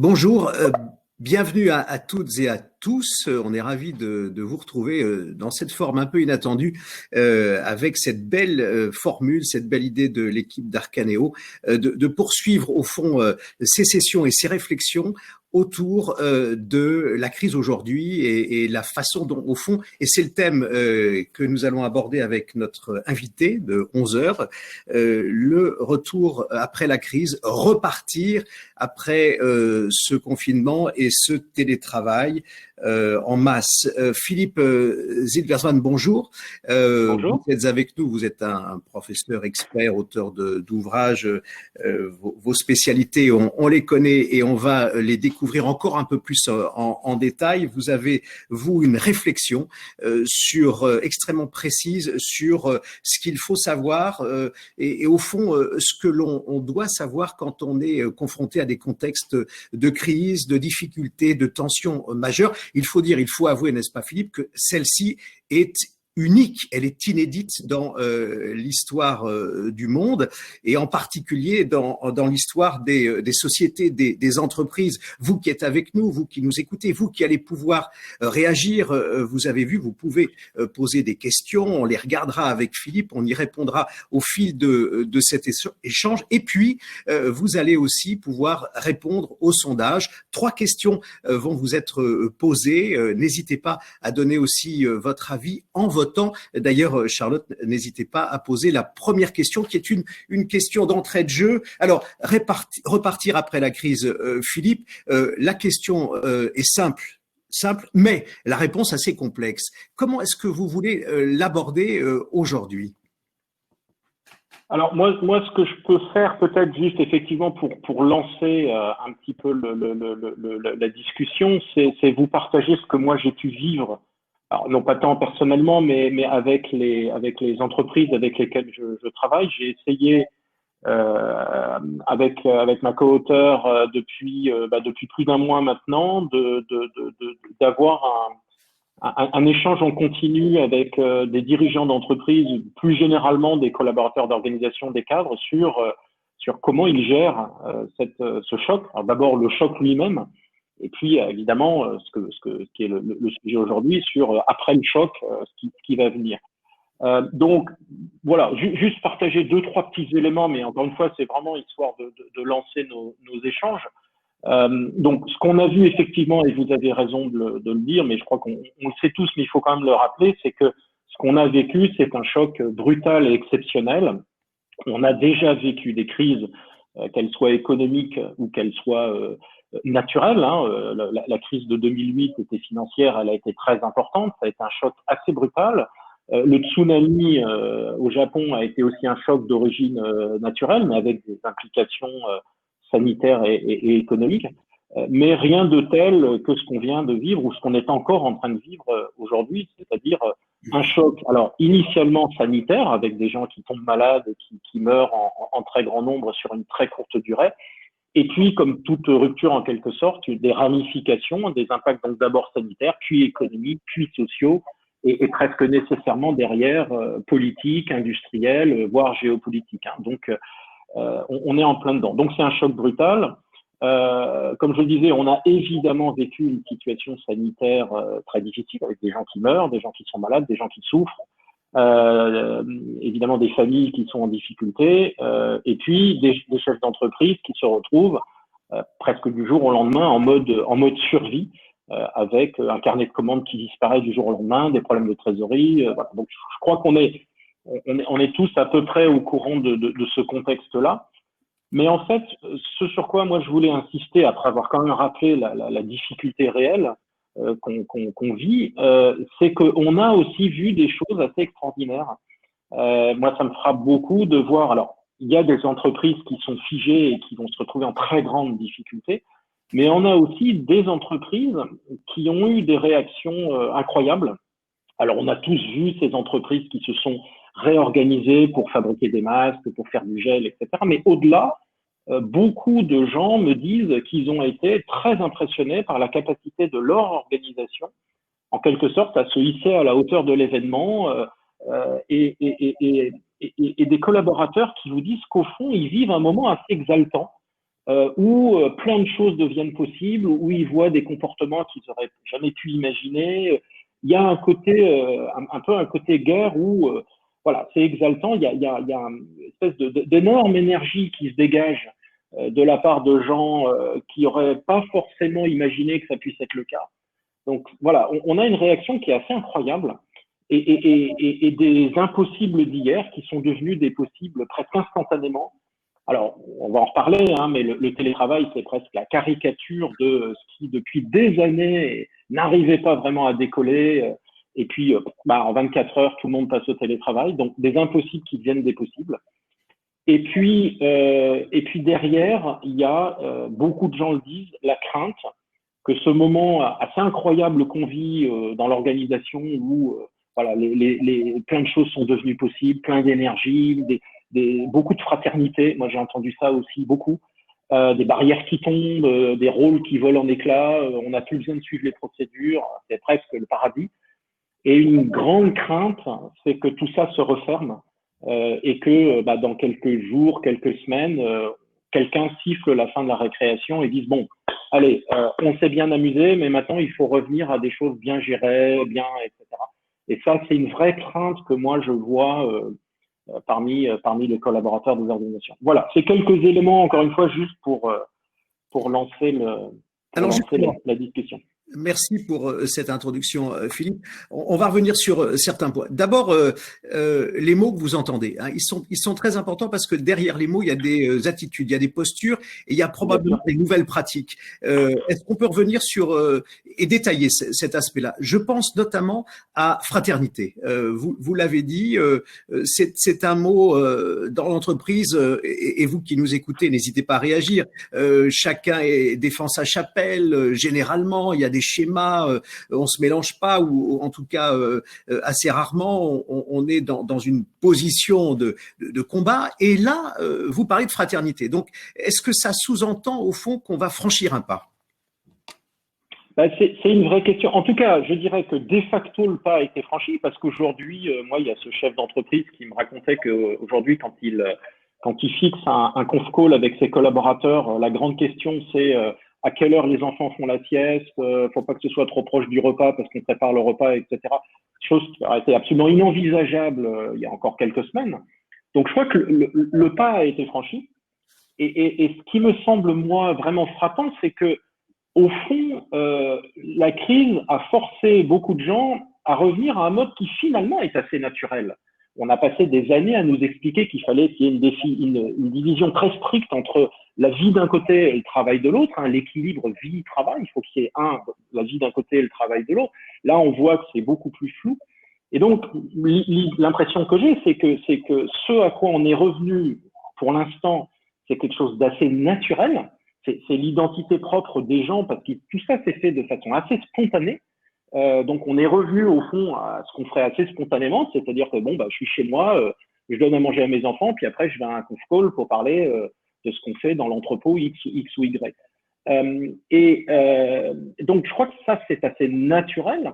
Bonjour, bienvenue à toutes et à tous. On est ravis de vous retrouver dans cette forme un peu inattendue, avec cette belle formule, cette belle idée de l'équipe d'Arcaneo, de poursuivre au fond ces sessions et ces réflexions autour de la crise aujourd'hui et la façon dont, au fond, et c'est le thème que nous allons aborder avec notre invité de 11 heures, le retour après la crise, repartir après ce confinement et ce télétravail en masse. Philippe Zilversman, bonjour. Bonjour. Vous êtes avec nous, vous êtes un professeur expert, auteur d'ouvrages. Vos spécialités, on les connaît et on va les découvrir encore un peu plus en détail. Vous avez, vous, une réflexion extrêmement précise sur ce qu'il faut savoir et au fond, ce que l'on doit savoir quand on est confronté à des contextes de crise, de difficultés, de tensions majeures. Il faut avouer, n'est-ce pas Philippe, que celle-ci est unique, elle est inédite dans l'histoire du monde et en particulier dans l'histoire des sociétés, des entreprises. Vous qui êtes avec nous, vous qui nous écoutez, vous qui allez pouvoir réagir, vous avez vu, vous pouvez poser des questions, on les regardera avec Philippe, on y répondra au fil de cet échange et puis vous allez aussi pouvoir répondre au sondage. 3 questions vont vous être posées, n'hésitez pas à donner aussi votre avis en votant. D'ailleurs, Charlotte, n'hésitez pas à poser la première question qui est une question d'entrée de jeu. Alors, repartir après la crise, Philippe, la question est simple, mais la réponse assez complexe. Comment est-ce que vous voulez l'aborder aujourd'hui ? Alors moi, ce que je peux faire peut-être juste effectivement pour lancer un petit peu la discussion, c'est vous partager ce que moi j'ai pu vivre. Alors non pas tant personnellement, mais avec les entreprises avec lesquelles je travaille. J'ai essayé avec ma co-auteure depuis plus d'un mois maintenant d'avoir un échange en continu avec des dirigeants d'entreprise, plus généralement des collaborateurs d'organisation, des cadres, sur comment ils gèrent ce choc. Alors d'abord le choc lui-même, et puis évidemment ce qui est le sujet aujourd'hui sur après le choc, ce qui va venir. Donc voilà, juste partager 2-3 petits éléments, mais encore une fois c'est vraiment histoire de lancer nos échanges. Donc, ce qu'on a vu effectivement, et vous avez raison de le dire, mais je crois qu'on le sait tous, mais il faut quand même le rappeler, c'est que ce qu'on a vécu, c'est un choc brutal et exceptionnel. On a déjà vécu des crises, qu'elles soient économiques ou qu'elles soient naturelles. Hein. La crise de 2008 était financière, elle a été très importante, ça a été un choc assez brutal. Le tsunami au Japon a été aussi un choc d'origine naturelle, mais avec des implications sanitaire et économique, mais rien de tel que ce qu'on vient de vivre ou ce qu'on est encore en train de vivre aujourd'hui, c'est-à-dire un choc, alors initialement sanitaire, avec des gens qui tombent malades, qui meurent en très grand nombre sur une très courte durée, et puis comme toute rupture en quelque sorte, des ramifications, des impacts donc d'abord sanitaires, puis économiques, puis sociaux, et presque nécessairement derrière politiques, industriels, voire géopolitiques. Hein. Donc on est en plein dedans. Donc c'est un choc brutal. Comme je le disais, on a évidemment vécu une situation sanitaire très difficile avec des gens qui meurent, des gens qui sont malades, des gens qui souffrent, évidemment des familles qui sont en difficulté, et puis des chefs d'entreprise qui se retrouvent presque du jour au lendemain en mode survie, avec un carnet de commandes qui disparaît du jour au lendemain, des problèmes de trésorerie. Voilà. Donc je crois qu'on est tous à peu près au courant de ce contexte-là. Mais en fait, ce sur quoi moi je voulais insister, après avoir quand même rappelé la difficulté réelle qu'on vit, c'est qu'on a aussi vu des choses assez extraordinaires. Moi, ça me frappe beaucoup de voir, alors, il y a des entreprises qui sont figées et qui vont se retrouver en très grande difficulté, mais on a aussi des entreprises qui ont eu des réactions incroyables. Alors, on a tous vu ces entreprises qui se sont réorganisées pour fabriquer des masques, pour faire du gel, etc. Mais au-delà, beaucoup de gens me disent qu'ils ont été très impressionnés par la capacité de leur organisation, en quelque sorte, à se hisser à la hauteur de l'événement et des collaborateurs qui vous disent qu'au fond, ils vivent un moment assez exaltant où plein de choses deviennent possibles, où ils voient des comportements qu'ils n'auraient jamais pu imaginer. Il y a un côté, un peu un côté guerre où, voilà, c'est exaltant. Il y a une espèce d'énorme énergie qui se dégage de la part de gens qui n'auraient pas forcément imaginé que ça puisse être le cas. Donc voilà, on a une réaction qui est assez incroyable et des impossibles d'hier qui sont devenus des possibles presque instantanément. Alors, on va en reparler, hein, mais le télétravail, c'est presque la caricature de ce qui, depuis des années, n'arrivait pas vraiment à décoller. Et puis, en 24 heures, tout le monde passe au télétravail. Donc, des impossibles qui deviennent des possibles. Et puis derrière, il y a, beaucoup de gens le disent, la crainte que ce moment assez incroyable qu'on vit dans l'organisation où voilà, plein de choses sont devenues possibles, plein d'énergie, beaucoup de fraternité. Moi, j'ai entendu ça aussi beaucoup. Des barrières qui tombent, des rôles qui volent en éclats. On n'a plus besoin de suivre les procédures. C'est presque le paradis. Et une grande crainte, c'est que tout ça se referme et que dans quelques jours, quelques semaines, quelqu'un siffle la fin de la récréation et dise bon, allez, on s'est bien amusé, mais maintenant il faut revenir à des choses bien gérées, bien, etc. Et ça, c'est une vraie crainte que moi je vois parmi les collaborateurs des organisations. Voilà, c'est quelques éléments, encore une fois, juste pour lancer la discussion. Merci pour cette introduction, Philippe. On va revenir sur certains points. D'abord, les mots que vous entendez, hein, ils sont très importants parce que derrière les mots, il y a des attitudes, il y a des postures et il y a probablement des nouvelles pratiques. Est-ce qu'on peut revenir sur et détailler cet aspect-là? Je pense notamment à fraternité. Vous l'avez dit, c'est un mot dans l'entreprise et vous qui nous écoutez, n'hésitez pas à réagir. Chacun défend sa chapelle. Généralement, il y a des schémas, on se mélange pas ou en tout cas assez rarement on est dans une position de combat. Et là, vous parlez de fraternité. Donc, est-ce que ça sous-entend au fond qu'on va franchir un pas? C'est une vraie question. En tout cas, je dirais que de facto le pas a été franchi parce qu'aujourd'hui, moi, il y a ce chef d'entreprise qui me racontait qu'aujourd'hui, quand il fixe un conf call avec ses collaborateurs, la grande question c'est à quelle heure les enfants font la sieste, faut pas que ce soit trop proche du repas parce qu'on prépare le repas, etc. Chose qui aurait été absolument inenvisageable il y a encore quelques semaines. Donc je crois que le pas a été franchi. Et ce qui me semble moi vraiment frappant, c'est que au fond, la crise a forcé beaucoup de gens à revenir à un mode qui finalement est assez naturel. On a passé des années à nous expliquer qu'il fallait qu'il y ait une division très stricte entre la vie d'un côté et le travail de l'autre, hein, l'équilibre vie-travail. Il faut qu'il y ait la vie d'un côté et le travail de l'autre. Là, on voit que c'est beaucoup plus flou. Et donc, l'impression que j'ai, c'est que ce à quoi on est revenu pour l'instant, c'est quelque chose d'assez naturel. C'est l'identité propre des gens parce que tout ça s'est fait de façon assez spontanée. Donc on est revenu au fond à ce qu'on ferait assez spontanément, c'est-à-dire que je suis chez moi, je donne à manger à mes enfants, puis après je vais à un conf call pour parler de ce qu'on fait dans l'entrepôt X ou Y. Donc je crois que ça c'est assez naturel,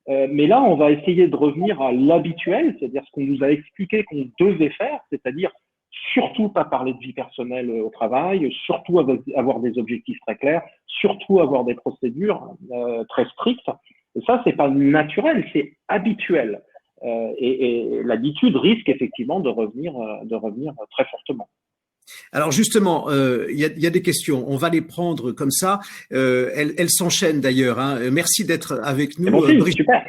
mais là on va essayer de revenir à l'habituel, c'est-à-dire ce qu'on nous a expliqué qu'on devait faire, c'est-à-dire surtout pas parler de vie personnelle au travail, surtout avoir des objectifs très clairs, surtout avoir des procédures très strictes. Et ça, c'est pas naturel, c'est habituel. Et l'habitude risque effectivement de revenir très fortement. Alors justement, il y a des questions. On va les prendre comme ça. Elles s'enchaînent d'ailleurs. Hein. Merci d'être avec nous. Bon, super.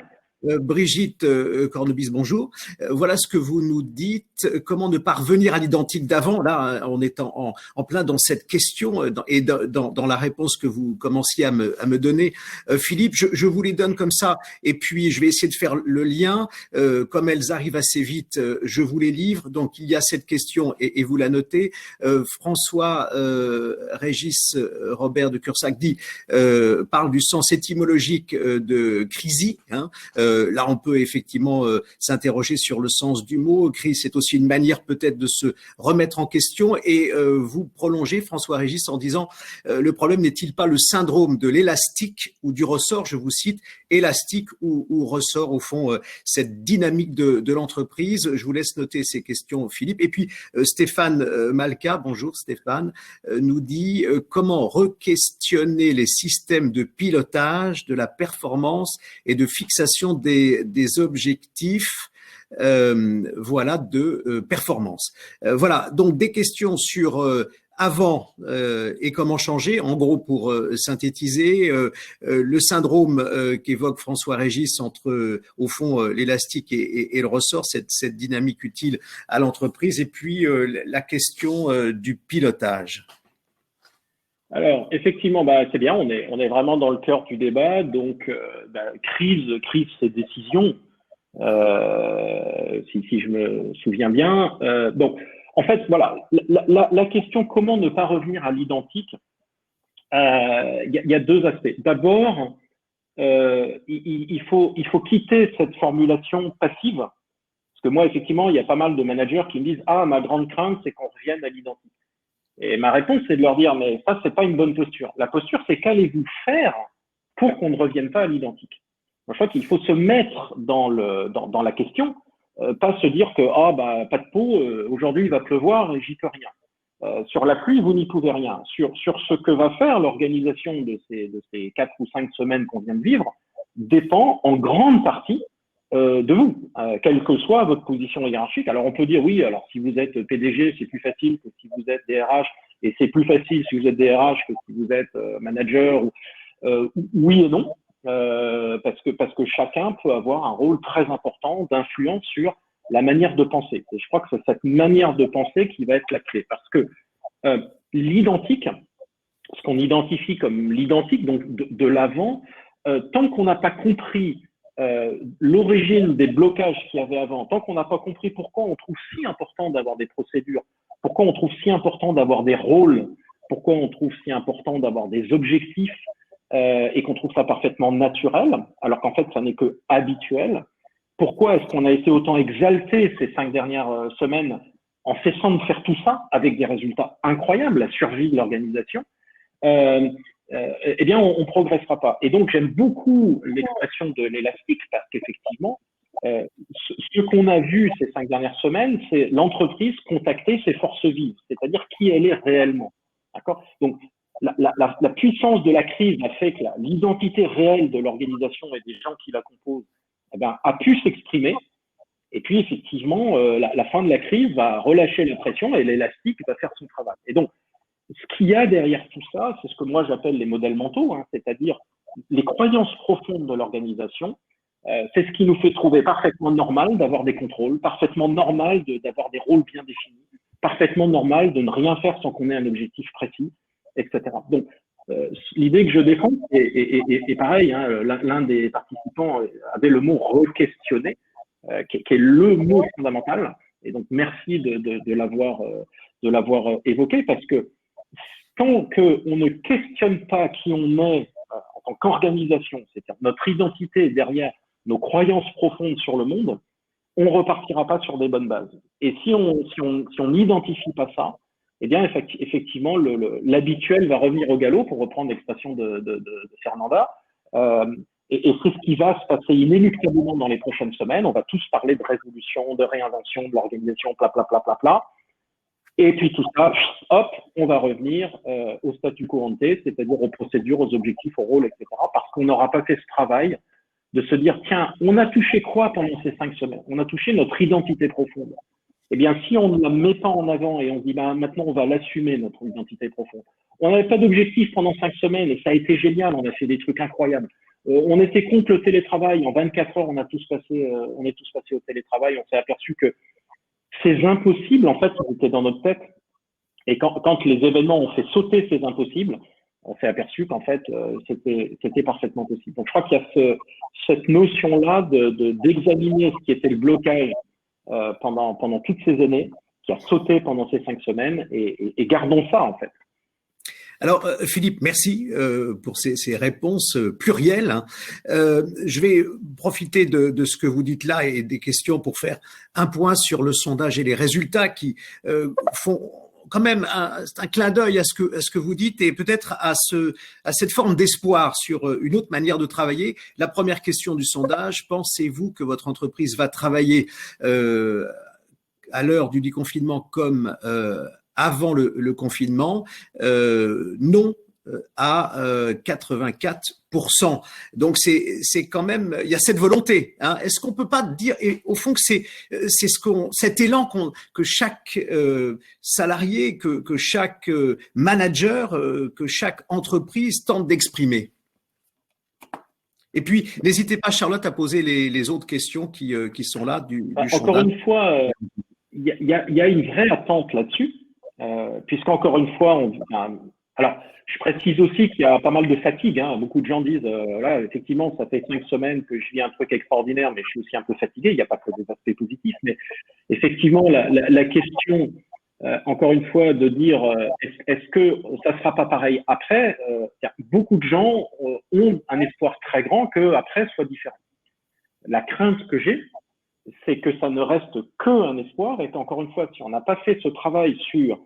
Brigitte Cornebis, bonjour. Voilà ce que vous nous dites. Comment ne pas revenir à l'identique d'avant? Là, on est en plein dans cette question et dans la réponse que vous commenciez à me donner. Philippe, je vous les donne comme ça. Et puis, je vais essayer de faire le lien. Comme elles arrivent assez vite, je vous les livre. Donc, il y a cette question et vous la notez. François Régis Robert de Cursac parle du sens étymologique de crisi, hein, là, on peut effectivement s'interroger sur le sens du mot. Crise, c'est aussi une manière peut-être de se remettre en question. Et vous prolongez, François-Régis, en disant le problème n'est-il pas le syndrome de l'élastique ou du ressort, je vous cite, élastique ou ressort au fond cette dynamique de l'entreprise. Je vous laisse noter ces questions, Philippe. Et puis Stéphane Malka, bonjour Stéphane, nous dit comment re-questionner les systèmes de pilotage de la performance et de fixation des objectifs voilà de performance. Voilà, donc des questions sur avant et comment changer, en gros pour synthétiser le syndrome qu'évoque François-Régis entre au fond l'élastique et le ressort, cette dynamique utile à l'entreprise, et puis la question du pilotage. Alors effectivement, c'est bien, on est vraiment dans le cœur du débat. Donc crise c'est décision, si je me souviens bien. Donc en fait, voilà, la question comment ne pas revenir à l'identique, y a deux aspects. D'abord, il faut quitter cette formulation passive, parce que moi, effectivement, il y a pas mal de managers qui me disent « Ah, ma grande crainte, c'est qu'on revienne à l'identique ». Et ma réponse, c'est de leur dire « Mais ça, c'est pas une bonne posture. La posture, c'est qu'allez-vous faire pour qu'on ne revienne pas à l'identique ». Je crois qu'il faut se mettre dans la question, pas se dire que pas de peau, aujourd'hui il va pleuvoir et j'y peux rien. Sur la pluie, vous n'y pouvez rien. Sur ce que va faire l'organisation de ces 4 ou 5 semaines qu'on vient de vivre dépend en grande partie de vous, quelle que soit votre position hiérarchique. Alors on peut dire oui, alors si vous êtes PDG, c'est plus facile que si vous êtes DRH, et c'est plus facile si vous êtes DRH que si vous êtes manager. Oui et non. Parce que chacun peut avoir un rôle très important d'influence sur la manière de penser. Et je crois que c'est cette manière de penser qui va être la clé. Parce que l'identique, ce qu'on identifie comme l'identique, donc de l'avant, tant qu'on n'a pas compris l'origine des blocages qu'il y avait avant, tant qu'on n'a pas compris pourquoi on trouve si important d'avoir des procédures, pourquoi on trouve si important d'avoir des rôles, pourquoi on trouve si important d'avoir des objectifs, et qu'on trouve ça parfaitement naturel, alors qu'en fait, ça n'est que habituel. Pourquoi est-ce qu'on a été autant exalté ces 5 dernières semaines en cessant de faire tout ça avec des résultats incroyables, la survie de l'organisation? Eh bien, on progressera pas. Et donc, j'aime beaucoup l'expression de l'élastique parce qu'effectivement, ce qu'on a vu ces 5 dernières semaines, c'est l'entreprise contacter ses forces vives, c'est-à-dire qui elle est réellement. D'accord? Donc, la puissance de la crise a fait que l'identité réelle de l'organisation et des gens qui la composent a pu s'exprimer. Et puis, effectivement, la fin de la crise va relâcher la pression et l'élastique va faire son travail. Et donc, ce qu'il y a derrière tout ça, c'est ce que moi j'appelle les modèles mentaux, c'est-à-dire les croyances profondes de l'organisation. C'est ce qui nous fait trouver parfaitement normal d'avoir des contrôles, parfaitement normal d'avoir des rôles bien définis, parfaitement normal de ne rien faire sans qu'on ait un objectif précis, etc. Donc, l'idée que je défends, et pareil, l'un des participants avait le mot re-questionner, qui est le mot fondamental. Et donc, merci de l'avoir évoqué, parce que tant qu'on ne questionne pas qui on est en tant qu'organisation, c'est-à-dire notre identité derrière nos croyances profondes sur le monde, on repartira pas sur des bonnes bases. Et si on n'identifie pas ça, eh bien, effectivement, l'habituel va revenir au galop, pour reprendre l'expression de Fernanda. Et c'est ce qui va se passer inéluctablement dans les prochaines semaines. On va tous parler de résolution, de réinvention, de l'organisation, pla. Et puis tout ça, hop, on va revenir au statu quo ante, c'est-à-dire aux procédures, aux objectifs, aux rôles, etc. Parce qu'on n'aura pas fait ce travail de se dire, tiens, on a touché quoi pendant ces 5 semaines? On a touché notre identité profonde. Eh bien, si on ne la met pas en avant et on se dit, maintenant, on va l'assumer, notre identité profonde. On n'avait pas d'objectif pendant 5 semaines et ça a été génial, on a fait des trucs incroyables. On était contre le télétravail, en 24 heures, on est tous passés au télétravail, on s'est aperçu que ces impossibles, en fait, ils étaient dans notre tête. Et quand les événements ont fait sauter ces impossibles, on s'est aperçu qu'en fait, c'était parfaitement possible. Donc, je crois qu'il y a cette notion-là d'examiner ce qui était le blocage pendant toutes ces années, qui a sauté pendant ces 5 semaines, et gardons ça, en fait. Alors, Philippe, merci pour ces réponses plurielles, hein. Je vais profiter de ce que vous dites là et des questions pour faire un point sur le sondage et les résultats qui font quand même un clin d'œil à ce que vous dites et peut-être à cette forme d'espoir sur une autre manière de travailler. La première question du sondage: pensez-vous que votre entreprise va travailler à l'heure du déconfinement comme avant le confinement? Non, à 84%. Donc c'est quand même, il y a cette volonté, hein. Est-ce qu'on peut pas dire, et au fond, que c'est cet élan que chaque salarié, que chaque manager, que chaque entreprise tente d'exprimer? Et puis, n'hésitez pas, Charlotte, à poser les autres questions qui sont là du Encore sondage. une fois, il y a une vraie attente là-dessus, puisqu'encore une fois, alors je précise aussi qu'il y a pas mal de fatigue, hein. Beaucoup de gens disent, là, effectivement, ça fait 5 semaines que je vis un truc extraordinaire, mais je suis aussi un peu fatigué. Il n'y a pas que des aspects positifs, mais effectivement, la question, encore une fois, de dire, est-ce que ça ne sera pas pareil après? Beaucoup de gens ont un espoir très grand que après soit différent. La crainte que j'ai, c'est que ça ne reste qu'un espoir, et encore une fois, si on n'a pas fait ce travail sur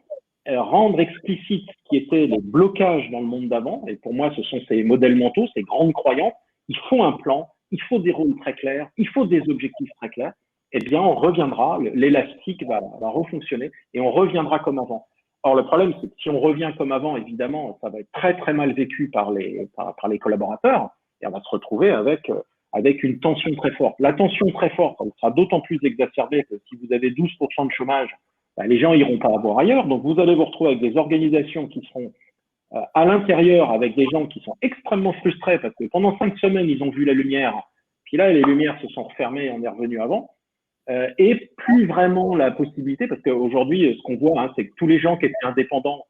rendre explicite ce qui étaient les blocages dans le monde d'avant, et pour moi, ce sont ces modèles mentaux, ces grandes croyances, il faut un plan, il faut des rôles très clairs, il faut des objectifs très clairs, eh bien, on reviendra, l'élastique va refonctionner, et on reviendra comme avant. Or, le problème, c'est que si on revient comme avant, évidemment, ça va être très, très mal vécu par les collaborateurs, et on va se retrouver avec une tension très forte. La tension très forte, elle sera d'autant plus exacerbée que si vous avez 12% de chômage, les gens iront pas voir ailleurs. Donc, vous allez vous retrouver avec des organisations qui seront à l'intérieur, avec des gens qui sont extrêmement frustrés parce que pendant 5 semaines, ils ont vu la lumière. Puis là, les lumières se sont refermées, on est revenu avant. Et plus vraiment la possibilité, parce qu'aujourd'hui, ce qu'on voit, hein, c'est que tous les gens qui étaient indépendants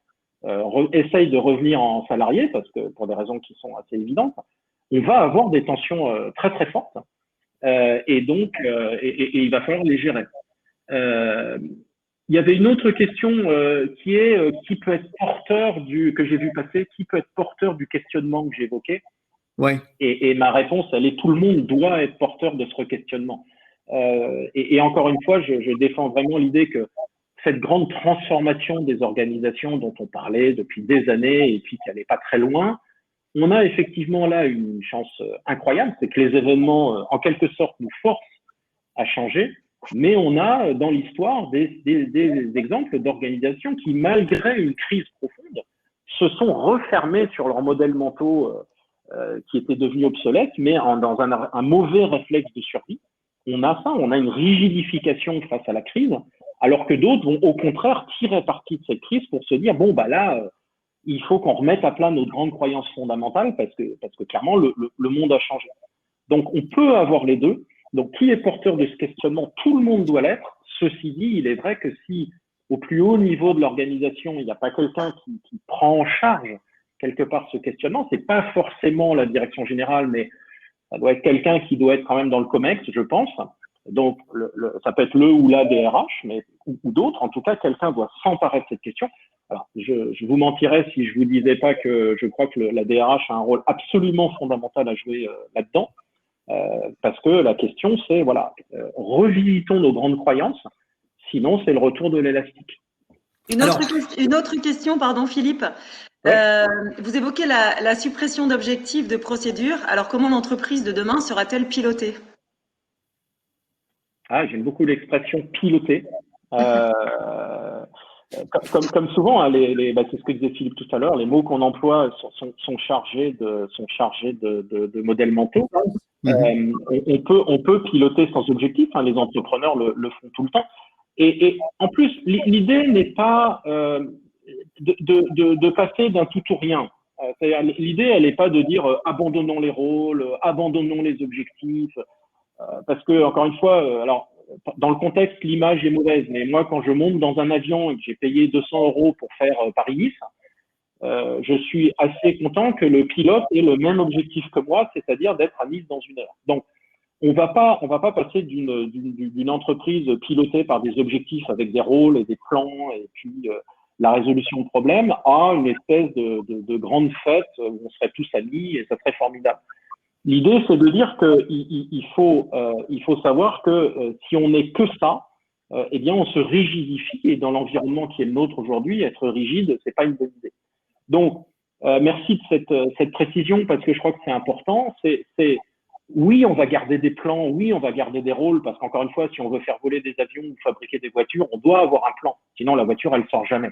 essayent de revenir en salarié, parce que pour des raisons qui sont assez évidentes. On va avoir des tensions très très fortes et donc il va falloir les gérer. Il y avait une autre question qui est qui peut être porteur que j'ai vu passer, qui peut être porteur du questionnement que j'évoquais. Ouais. Et ma réponse, elle est: tout le monde doit être porteur de ce questionnement. Et encore une fois, je défends vraiment l'idée que cette grande transformation des organisations dont on parlait depuis des années et puis qui n'allait pas très loin, on a effectivement là une chance incroyable, c'est que les événements, en quelque sorte, nous forcent à changer, mais on a dans l'histoire des exemples d'organisations qui, malgré une crise profonde, se sont refermées sur leurs modèles mentaux qui étaient devenus obsolètes, mais dans un mauvais réflexe de survie. On a ça, on a une rigidification face à la crise, alors que d'autres vont au contraire tirer parti de cette crise pour se dire, bon, bah là, il faut qu'on remette à plat nos grandes croyances fondamentales parce que clairement, le monde a changé. Donc, on peut avoir les deux. Donc, qui est porteur de ce questionnement? Tout le monde doit l'être. Ceci dit, il est vrai que si au plus haut niveau de l'organisation, il n'y a pas quelqu'un qui prend en charge quelque part ce questionnement, c'est pas forcément la direction générale, mais ça doit être quelqu'un qui doit être quand même dans le COMEX, je pense. Donc, ça peut être le ou la DRH, mais ou d'autres. En tout cas, quelqu'un doit s'emparer de cette question. Alors, je vous mentirais si je vous disais pas que je crois que la DRH a un rôle absolument fondamental à jouer là-dedans, parce que la question, c'est, voilà, revisitons nos grandes croyances, sinon c'est le retour de l'élastique. Une autre question, pardon Philippe. Ouais. Vous évoquez la suppression d'objectifs de procédures. Alors, comment l'entreprise de demain sera-t-elle pilotée? J'aime beaucoup l'expression piloter. Comme souvent, hein, c'est ce que disait Philippe tout à l'heure, les mots qu'on emploie sont chargés de modèles mentaux. On peut piloter sans objectif, hein, les entrepreneurs le font tout le temps. Et en plus, l'idée n'est pas de passer d'un tout ou rien. L'idée, elle n'est pas de dire abandonnons les rôles, abandonnons les objectifs, parce que, encore une fois, alors, dans le contexte, l'image est mauvaise, mais moi, quand je monte dans un avion et que j'ai payé 200 € pour faire Paris-Nice, je suis assez content que le pilote ait le même objectif que moi, c'est-à-dire d'être à Nice dans 1 heure. Donc, on va pas passer d'une entreprise pilotée par des objectifs avec des rôles et des plans et puis la résolution de problèmes à une espèce de grande fête où on serait tous amis et ça serait formidable. L'idée, c'est de dire qu'il faut savoir que si on n'est que ça, eh bien, on se rigidifie et dans l'environnement qui est le nôtre aujourd'hui, être rigide, c'est pas une bonne idée. Donc, merci de cette précision parce que je crois que c'est important. Oui, on va garder des plans, oui, on va garder des rôles parce qu'encore une fois, si on veut faire voler des avions ou fabriquer des voitures, on doit avoir un plan. Sinon, la voiture, elle sort jamais.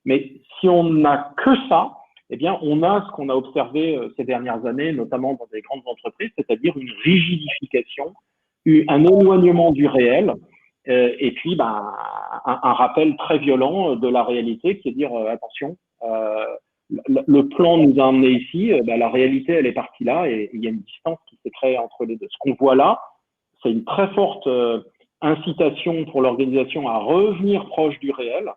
Mais si on n'a que ça, eh bien, on a ce qu'on a observé ces dernières années, notamment dans des grandes entreprises, c'est-à-dire une rigidification, un éloignement du réel, et puis un rappel très violent de la réalité, qui est de dire attention, le plan nous a emmenés ici, la réalité elle est partie là, et il y a une distance qui s'est créée entre les deux. Ce qu'on voit là, c'est une très forte incitation pour l'organisation à revenir proche du réel.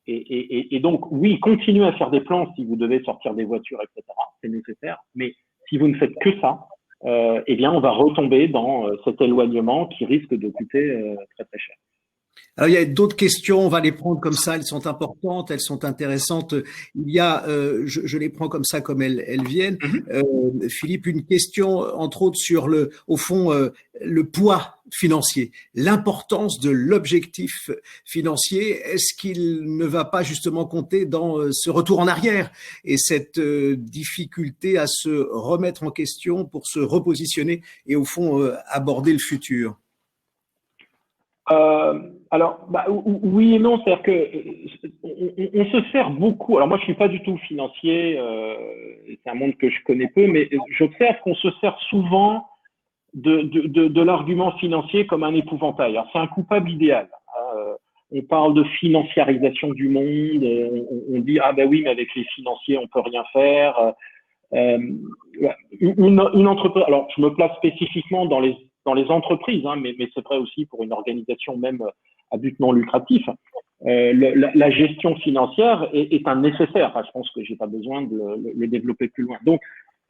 Et donc, oui, continuez à faire des plans si vous devez sortir des voitures, etc. C'est nécessaire. Mais si vous ne faites que ça, eh bien, on va retomber dans cet éloignement qui risque de coûter très, très cher. Alors, il y a d'autres questions, on va les prendre comme ça, elles sont importantes, elles sont intéressantes. Il y a, je les prends comme ça, comme elles viennent. Philippe, une question, entre autres, sur au fond, le poids financier, l'importance de l'objectif financier. Est-ce qu'il ne va pas justement compter dans ce retour en arrière et cette difficulté à se remettre en question pour se repositionner et au fond aborder le futur? Alors, oui et non, c'est-à-dire que on se sert beaucoup. Alors moi, je suis pas du tout financier, c'est un monde que je connais peu, mais j'observe qu'on se sert souvent de l'argument financier comme un épouvantail. Alors c'est un coupable idéal. On parle de financiarisation du monde. On dit ah ben oui, mais avec les financiers, on peut rien faire. Une entreprise. Alors je me place spécifiquement dans les entreprises, hein, mais c'est vrai aussi pour une organisation même à but non lucratif. La gestion financière est un nécessaire. Enfin, je pense que j'ai pas besoin de le développer plus loin. Donc,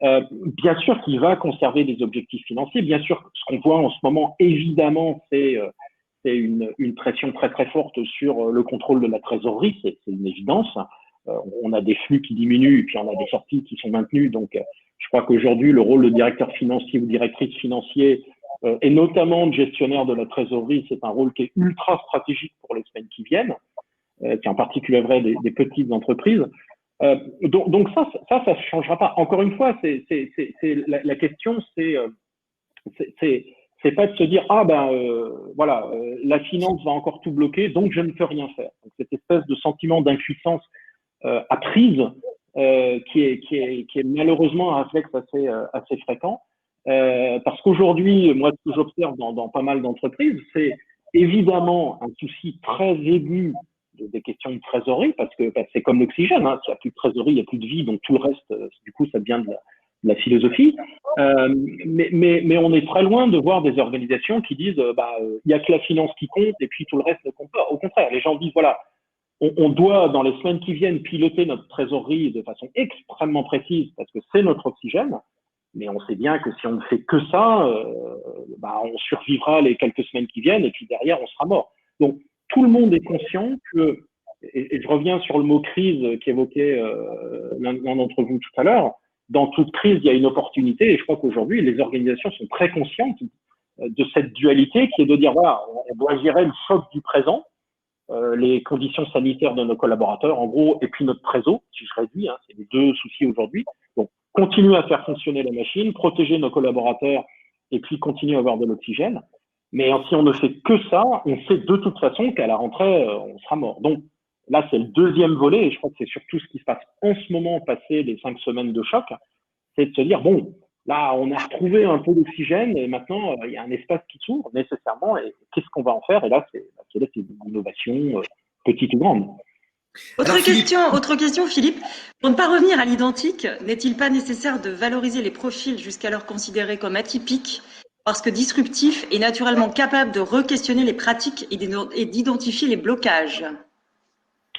bien sûr qu'il va conserver des objectifs financiers. Bien sûr, ce qu'on voit en ce moment, évidemment, c'est une pression très très forte sur le contrôle de la trésorerie. C'est une évidence. On a des flux qui diminuent et puis on a des sorties qui sont maintenues. Donc, je crois qu'aujourd'hui, le rôle de directeur financier ou directrice financier et notamment de gestionnaire de la trésorerie, c'est un rôle qui est ultra stratégique pour les semaines qui viennent, qui est en particulier vrai des petites entreprises. Donc ça ne changera pas. Encore une fois, la question, c'est pas de se dire la finance va encore tout bloquer, donc je ne peux rien faire. Donc, cette espèce de sentiment d'impuissance apprise qui est malheureusement un réflexe assez fréquent. Parce qu'aujourd'hui, moi, ce que j'observe dans pas mal d'entreprises, c'est évidemment un souci très aigu des questions de trésorerie, parce que c'est comme l'oxygène, hein, s'il n'y a plus de trésorerie, il n'y a plus de vie, donc tout le reste, du coup, ça devient de la philosophie. Mais on est très loin de voir des organisations qui disent, il n'y a que la finance qui compte, et puis tout le reste ne compte pas. Au contraire, les gens disent, voilà, on doit, dans les semaines qui viennent, piloter notre trésorerie de façon extrêmement précise, parce que c'est notre oxygène. Mais on sait bien que si on ne fait que ça, on survivra les quelques semaines qui viennent et puis derrière, on sera mort. Donc, tout le monde est conscient que, et je reviens sur le mot crise qu'évoquait l'un d'entre vous tout à l'heure, dans toute crise, il y a une opportunité et je crois qu'aujourd'hui, les organisations sont très conscientes de cette dualité qui est de dire, voilà, on doit gérer le choc du présent, les conditions sanitaires de nos collaborateurs, en gros, et puis notre trésor, si je réduis, hein, c'est les deux soucis aujourd'hui. Donc, continuer à faire fonctionner la machine, protéger nos collaborateurs et puis continuer à avoir de l'oxygène. Mais si on ne fait que ça, on sait de toute façon qu'à la rentrée, on sera mort. Donc là, c'est le deuxième volet et je crois que c'est surtout ce qui se passe en ce moment, passé les 5 semaines de choc, c'est de se dire, bon, là, on a retrouvé un peu d'oxygène et maintenant, il y a un espace qui s'ouvre nécessairement et qu'est-ce qu'on va en faire? Et là, c'est l'innovation, petite ou grande. Autre question, Philippe. Pour ne pas revenir à l'identique, n'est-il pas nécessaire de valoriser les profils jusqu'alors considérés comme atypiques parce que disruptifs et naturellement capables de re-questionner les pratiques et d'identifier les blocages?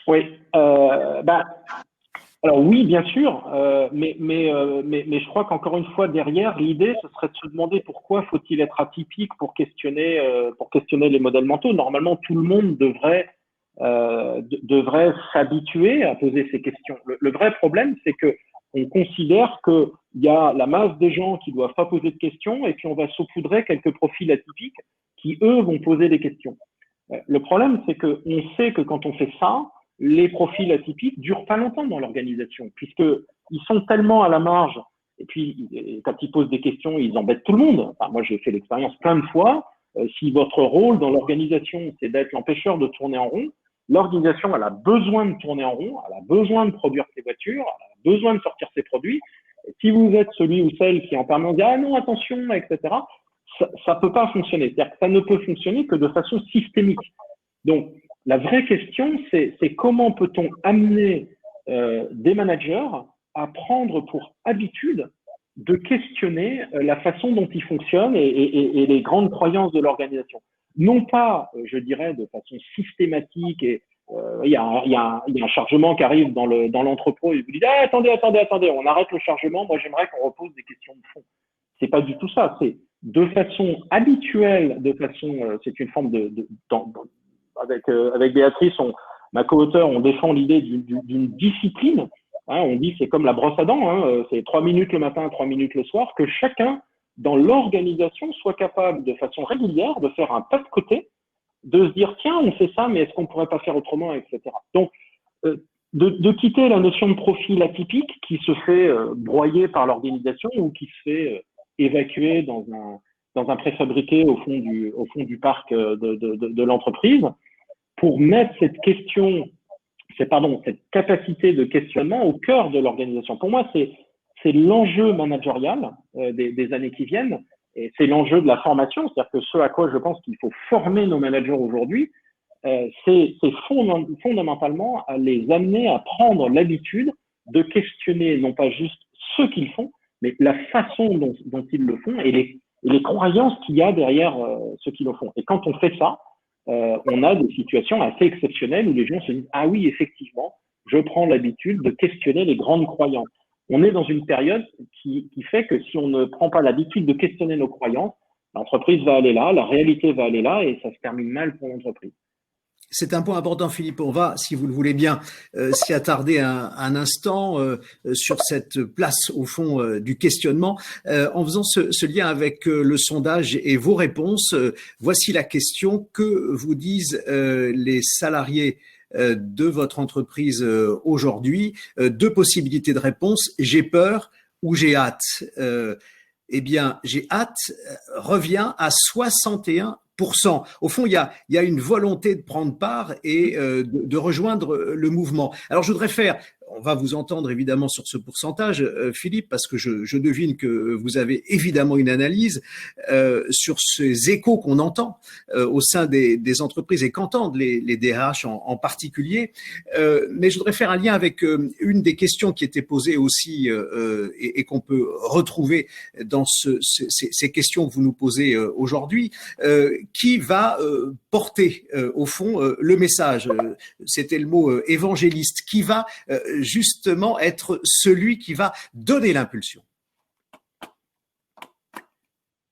Oui. Alors oui, bien sûr, mais je crois qu'encore une fois, derrière, l'idée, ce serait de se demander pourquoi faut-il être atypique pour questionner les modèles mentaux. Normalement, tout le monde devrait devraient s'habituer à poser ces questions. Le vrai problème, c'est que on considère qu'il y a la masse de gens qui ne doivent pas poser de questions et puis on va saupoudrer quelques profils atypiques qui, eux, vont poser des questions. Le problème, c'est qu'on sait que quand on fait ça, les profils atypiques durent pas longtemps dans l'organisation, puisqu'ils sont tellement à la marge, et puis quand ils posent des questions, ils embêtent tout le monde. Enfin, moi, j'ai fait l'expérience plein de fois. Si votre rôle dans l'organisation, c'est d'être l'empêcheur de tourner en rond, l'organisation, elle a besoin de tourner en rond, elle a besoin de produire ses voitures, elle a besoin de sortir ses produits. Et si vous êtes celui ou celle qui en permanence dit « Ah non, attention », etc., ça peut pas fonctionner. C'est-à-dire que ça ne peut fonctionner que de façon systémique. Donc, la vraie question, c'est comment peut-on amener des managers à prendre pour habitude de questionner la façon dont ils fonctionnent et les grandes croyances de l'organisation. Non pas, je dirais, de façon systématique et il y a un chargement qui arrive dans l'entrepôt et vous dites ah, attendez, on arrête le chargement, moi j'aimerais qu'on repose des questions de fond. C'est pas du tout ça, c'est de façon habituelle, c'est une forme avec Béatrice, ma co-auteure, on défend l'idée d'une discipline. On dit c'est comme la brosse à dents, c'est 3 minutes le matin, 3 minutes le soir, que chacun dans l'organisation soit capable de façon régulière de faire un pas de côté, de se dire tiens on fait ça mais est-ce qu'on pourrait pas faire autrement, etc. Donc de quitter la notion de profil atypique qui se fait broyer par l'organisation ou qui se fait évacuer dans un préfabriqué au fond du parc de l'entreprise, pour mettre cette capacité de questionnement au cœur de l'organisation. Pour moi, c'est l'enjeu managérial des années qui viennent, et c'est l'enjeu de la formation, c'est-à-dire que ce à quoi je pense qu'il faut former nos managers aujourd'hui, c'est fondamentalement à les amener à prendre l'habitude de questionner non pas juste ce qu'ils font, mais la façon dont ils le font et les croyances qu'il y a derrière ce qu'ils le font. Et quand on fait ça, on a des situations assez exceptionnelles où les gens se disent « Ah oui, effectivement, je prends l'habitude de questionner les grandes croyances. » On est dans une période qui fait que si on ne prend pas l'habitude de questionner nos croyances, l'entreprise va aller là, la réalité va aller là et ça se termine mal pour l'entreprise. C'est un point important, Philippe. On va, si vous le voulez bien, s'y attarder un instant sur cette place, au fond, du questionnement. En faisant ce lien avec le sondage et vos réponses, voici la question. Que vous disent les salariés de votre entreprise aujourd'hui? 2 possibilités de réponse. J'ai peur ou j'ai hâte. Eh bien, j'ai hâte revient à 61%. Au fond, il y a une volonté de prendre part et de rejoindre le mouvement. Alors, je voudrais on va vous entendre évidemment sur ce pourcentage, Philippe, parce que je devine que vous avez évidemment une analyse sur ces échos qu'on entend au sein des entreprises et qu'entendent les DRH en particulier. Mais je voudrais faire un lien avec une des questions qui était posée aussi et qu'on peut retrouver dans ces questions que vous nous posez aujourd'hui. Qui va porter au fond le message, c'était le mot évangéliste, qui va justement être celui qui va donner l'impulsion?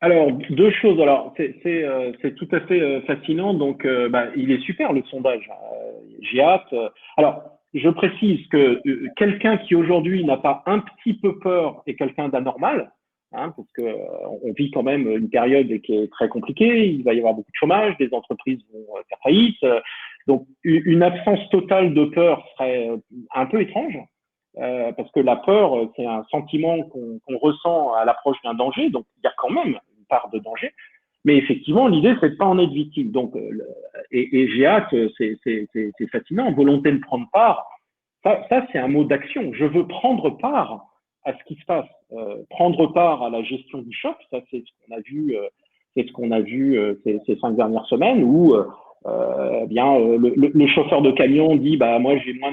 Alors, 2 choses. Alors, c'est tout à fait fascinant. Donc, il est super le sondage. J'ai hâte. Alors, je précise que quelqu'un qui aujourd'hui n'a pas un petit peu peur est quelqu'un d'anormal. Parce que on vit quand même une période qui est très compliquée, il va y avoir beaucoup de chômage, des entreprises vont faire faillite, donc une absence totale de peur serait un peu étrange, parce que la peur, c'est un sentiment qu'on ressent à l'approche d'un danger, donc il y a quand même une part de danger, mais effectivement l'idée c'est de pas en être victime. Donc et j'ai hâte, c'est fascinant, volonté de prendre part, ça c'est un mot d'action, je veux prendre part à ce qui se passe, prendre part à la gestion du choc, ça c'est ce qu'on a vu, ces 5 dernières semaines où le chauffeur de camion dit moi j'ai moins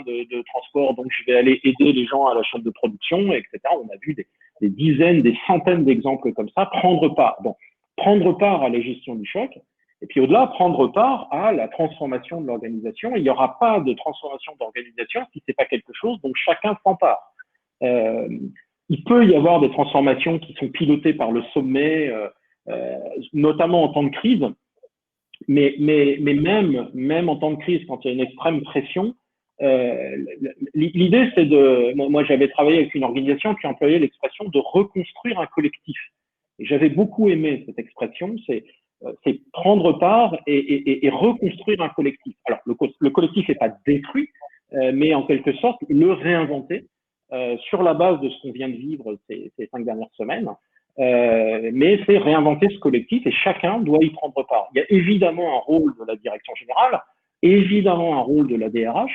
de transport donc je vais aller aider les gens à la chaîne de production, etc. On a vu des dizaines, des centaines d'exemples comme ça. Prendre part à la gestion du choc. Et puis au-delà, prendre part à la transformation de l'organisation. Il n'y aura pas de transformation d'organisation si c'est pas quelque chose dont chacun prend part. Il peut y avoir des transformations qui sont pilotées par le sommet, notamment en temps de crise. Mais même en temps de crise, quand il y a une extrême pression, l'idée c'est moi j'avais travaillé avec une organisation qui employait l'expression de reconstruire un collectif. Et j'avais beaucoup aimé cette expression, c'est prendre part et reconstruire un collectif. Alors le collectif n'est pas détruit, mais en quelque sorte le réinventer sur la base de ce qu'on vient de vivre ces 5 dernières semaines. Mais c'est réinventer ce collectif et chacun doit y prendre part. Il y a évidemment un rôle de la direction générale, évidemment un rôle de la DRH.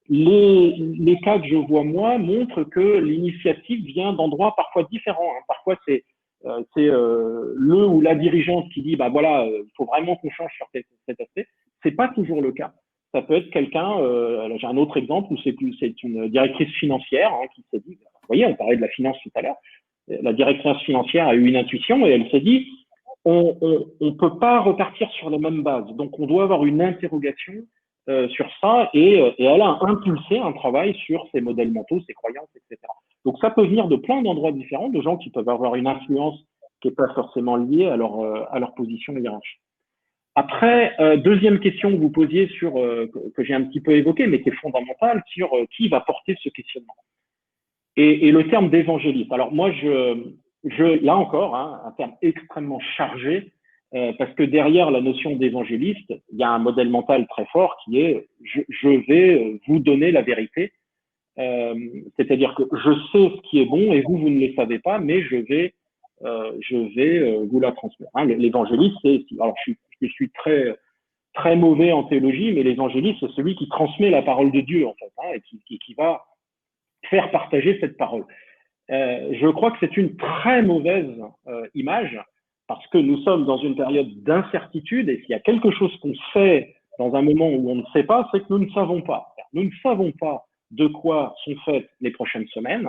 Les cas que je vois moi montrent que l'initiative vient d'endroits parfois différents. Parfois c'est le ou la dirigeante qui dit bah voilà, il faut vraiment qu'on change sur cet aspect. C'est pas toujours le cas. Ça peut être quelqu'un. J'ai un autre exemple où c'est une directrice financière qui s'est dit, vous voyez, on parlait de la finance tout à l'heure. La directrice financière a eu une intuition et elle s'est dit on peut pas repartir sur les mêmes bases. Donc on doit avoir une interrogation sur ça et elle a impulsé un travail sur ses modèles mentaux, ses croyances, etc. Donc ça peut venir de plein d'endroits différents, de gens qui peuvent avoir une influence qui n'est pas forcément liée à leur position hiérarchique. Après, deuxième question que vous posiez sur que j'ai un petit peu évoqué, mais qui est fondamentale, sur qui va porter ce questionnement. Et le terme d'évangéliste. Alors moi, là encore, un terme extrêmement chargé, parce que derrière la notion d'évangéliste, il y a un modèle mental très fort qui est je vais vous donner la vérité. C'est-à-dire que je sais ce qui est bon et vous ne le savez pas, mais je vais vous la transmettre. L'évangéliste, alors je suis très très mauvais en théologie, mais l'évangéliste, c'est celui qui transmet la parole de Dieu en fait, et qui va faire partager cette parole. Je crois que c'est une très mauvaise image parce que nous sommes dans une période d'incertitude et s'il y a quelque chose qu'on fait dans un moment où on ne sait pas, c'est que nous ne savons pas. Nous ne savons pas de quoi sont faites les prochaines semaines.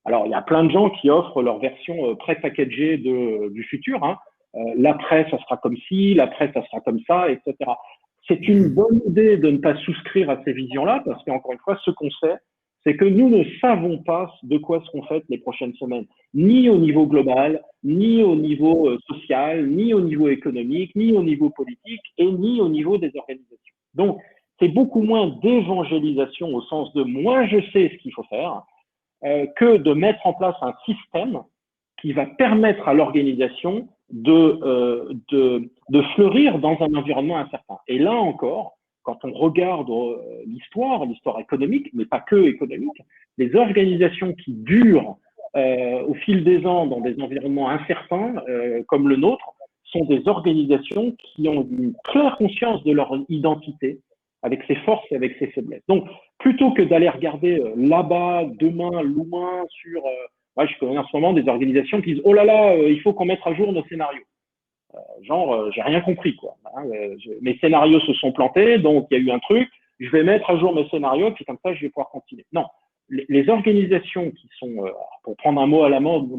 Alors, il y a plein de gens qui offrent leur version pré-packagée du futur. L'après, ça sera comme ci, l'après, ça sera comme ça, etc. C'est une bonne idée de ne pas souscrire à ces visions-là parce qu'encore une fois, ce qu'on sait, c'est que nous ne savons pas de quoi seront faites les prochaines semaines, ni au niveau global, ni au niveau social, ni au niveau économique, ni au niveau politique, et ni au niveau des organisations. Donc, c'est beaucoup moins d'évangélisation au sens de moi je sais ce qu'il faut faire, que de mettre en place un système qui va permettre à l'organisation de fleurir dans un environnement incertain. Et là encore, quand on regarde l'histoire économique, mais pas que économique, les organisations qui durent au fil des ans dans des environnements incertains comme le nôtre sont des organisations qui ont une claire conscience de leur identité, avec ses forces et avec ses faiblesses. Donc, plutôt que d'aller regarder là-bas, demain, loin, sur... je connais en ce moment des organisations qui disent « Oh là là, il faut qu'on mette à jour nos scénarios ». J'ai rien compris, quoi. Mes scénarios se sont plantés, donc il y a eu un truc, je vais mettre à jour mes scénarios, puis comme ça, je vais pouvoir continuer. Non, les organisations qui sont, pour prendre un mot à la mode,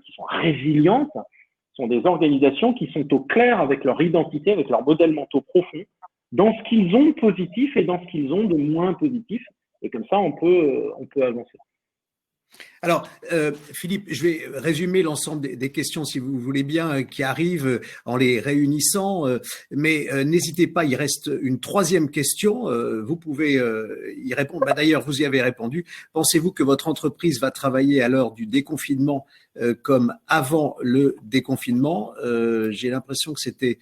qui sont résilientes, sont des organisations qui sont au clair avec leur identité, avec leurs modèles mentaux profonds, dans ce qu'ils ont de positif et dans ce qu'ils ont de moins positif. Et comme ça, on peut avancer. Alors, Philippe, je vais résumer l'ensemble des questions, si vous voulez bien, qui arrivent en les réunissant. Mais n'hésitez pas, il reste une troisième question. Vous pouvez y répondre. D'ailleurs, vous y avez répondu. Pensez-vous que votre entreprise va travailler à l'heure du déconfinement comme avant le déconfinement? J'ai l'impression que c'était...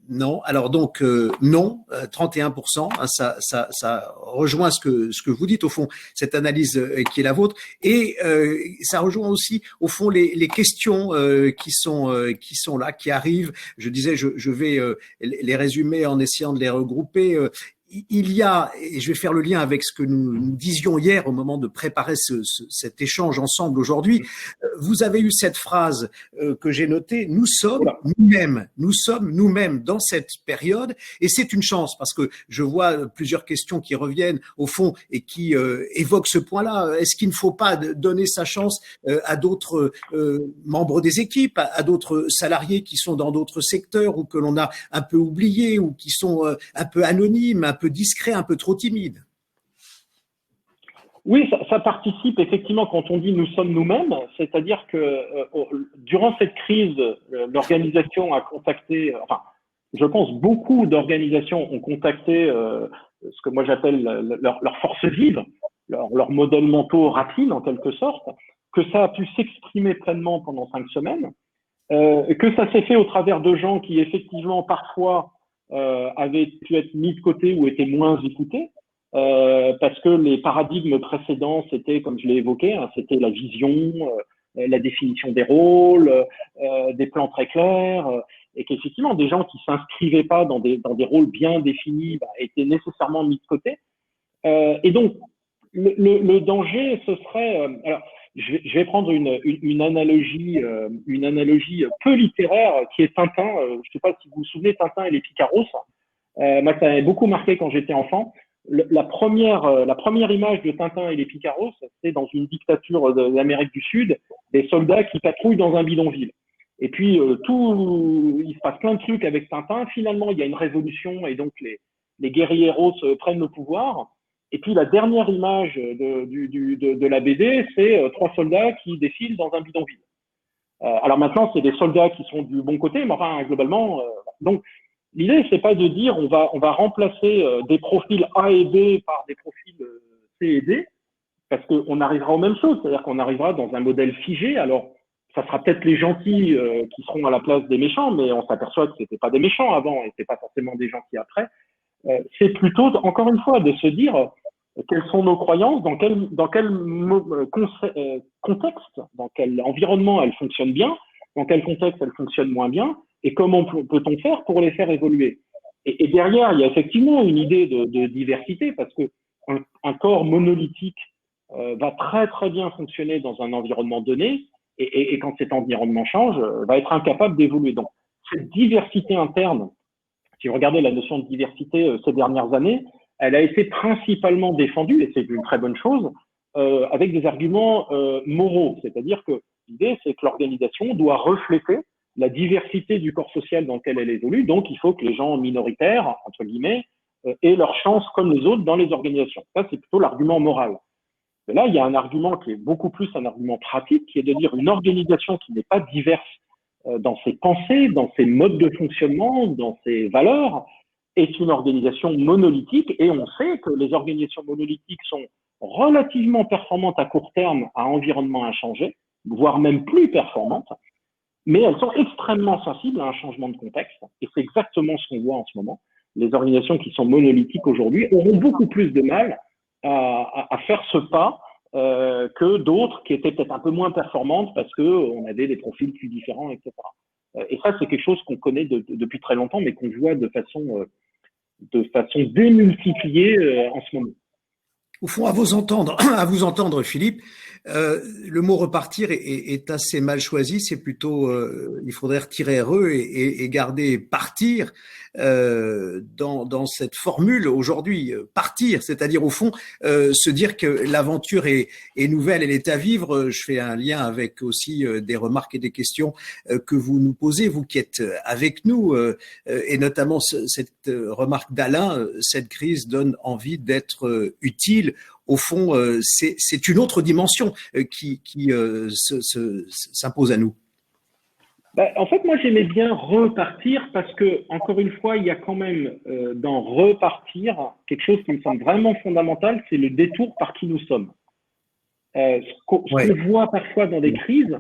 non. Alors donc non, 31%. Ça rejoint ce que vous dites au fond, cette analyse qui est la vôtre, et ça rejoint aussi au fond les questions qui sont là, qui arrivent. Je disais, je vais les résumer en essayant de les regrouper. Il y a, et je vais faire le lien avec ce que nous disions hier au moment de préparer cet échange ensemble aujourd'hui, vous avez eu cette phrase que j'ai notée, nous sommes nous-mêmes dans cette période, et c'est une chance parce que je vois plusieurs questions qui reviennent au fond et qui évoquent ce point-là. Est-ce qu'il ne faut pas donner sa chance à d'autres membres des équipes, à d'autres salariés qui sont dans d'autres secteurs ou que l'on a un peu oubliés ou qui sont un peu anonymes, un peu discret, un peu trop timide? Oui, ça participe effectivement quand on dit nous sommes nous-mêmes, c'est-à-dire que durant cette crise, l'organisation a contacté, enfin, je pense beaucoup d'organisations ont contacté ce que moi j'appelle leur force vive, leur modèle mentaux racine en quelque sorte, que ça a pu s'exprimer pleinement pendant 5 semaines, que ça s'est fait au travers de gens qui effectivement parfois avaient pu être mis de côté ou étaient moins écoutés. Parce que les paradigmes précédents, c'était, comme je l'ai évoqué, hein, c'était la vision, la définition des rôles, des plans très clairs, et qu'effectivement, des gens qui s'inscrivaient pas dans des rôles bien définis étaient nécessairement mis de côté. Et donc, le danger, ce serait... alors, je vais prendre une analogie peu littéraire qui est Tintin. Je ne sais pas si vous vous souvenez, Tintin et les Picaros. Moi, ça m'avait beaucoup marqué quand j'étais enfant. La première image de Tintin et les Picaros, c'est dans une dictature de l'Amérique du Sud, des soldats qui patrouillent dans un bidonville. Et puis, il se passe plein de trucs avec Tintin. Finalement, il y a une révolution et donc les guerriers prennent le pouvoir. Et puis, la dernière image de la BD, c'est 3 soldats qui défilent dans un bidonville. Alors maintenant, c'est des soldats qui sont du bon côté, mais enfin, globalement, donc, l'idée, c'est pas de dire on va remplacer des profils A et B par des profils C et D, parce qu'on arrivera aux mêmes choses, c'est-à-dire qu'on arrivera dans un modèle figé. Alors, ça sera peut-être les gentils qui seront à la place des méchants, mais on s'aperçoit que c'était pas des méchants avant et c'est pas forcément des gentils après. C'est plutôt, encore une fois, de se dire quelles sont nos croyances, dans quel contexte, dans quel environnement elles fonctionnent bien, dans quel contexte elles fonctionnent moins bien, et comment peut-on faire pour les faire évoluer. Et derrière, il y a effectivement une idée de diversité, parce que un corps monolithique va très très bien fonctionner dans un environnement donné, et quand cet environnement change, va être incapable d'évoluer. Donc, cette diversité interne, si vous regardez la notion de diversité ces dernières années, elle a été principalement défendue, et c'est une très bonne chose, avec des arguments moraux. C'est-à-dire que l'idée, c'est que l'organisation doit refléter la diversité du corps social dans lequel elle évolue. Donc, il faut que les gens minoritaires, entre guillemets, aient leur chance comme les autres dans les organisations. Ça, c'est plutôt l'argument moral. Mais là, il y a un argument qui est beaucoup plus un argument pratique, qui est de dire une organisation qui n'est pas diverse dans ses pensées, dans ses modes de fonctionnement, dans ses valeurs, est une organisation monolithique. Et on sait que les organisations monolithiques sont relativement performantes à court terme à environnement inchangé, voire même plus performantes, mais elles sont extrêmement sensibles à un changement de contexte. Et c'est exactement ce qu'on voit en ce moment. Les organisations qui sont monolithiques aujourd'hui auront beaucoup plus de mal à faire ce pas que d'autres qui étaient peut-être un peu moins performantes parce qu'on avait des profils plus différents, etc. Et ça, c'est quelque chose qu'on connaît depuis très longtemps, mais qu'on voit de façon démultipliée en ce moment. Au fond, à vous entendre, Philippe, le mot repartir est assez mal choisi. C'est plutôt, il faudrait retirer RE et garder partir dans cette formule aujourd'hui. Partir, c'est-à-dire au fond se dire que l'aventure est nouvelle, elle est à vivre. Je fais un lien avec aussi des remarques et des questions que vous nous posez, vous qui êtes avec nous, et notamment cette remarque d'Alain. Cette crise donne envie d'être utile. Au fond, c'est une autre dimension qui s'impose à nous. En fait, moi, j'aimais bien repartir parce que, encore une fois, il y a quand même dans repartir quelque chose qui me semble vraiment fondamental, c'est le détour par qui nous sommes. Ce qu'on voit parfois dans des crises,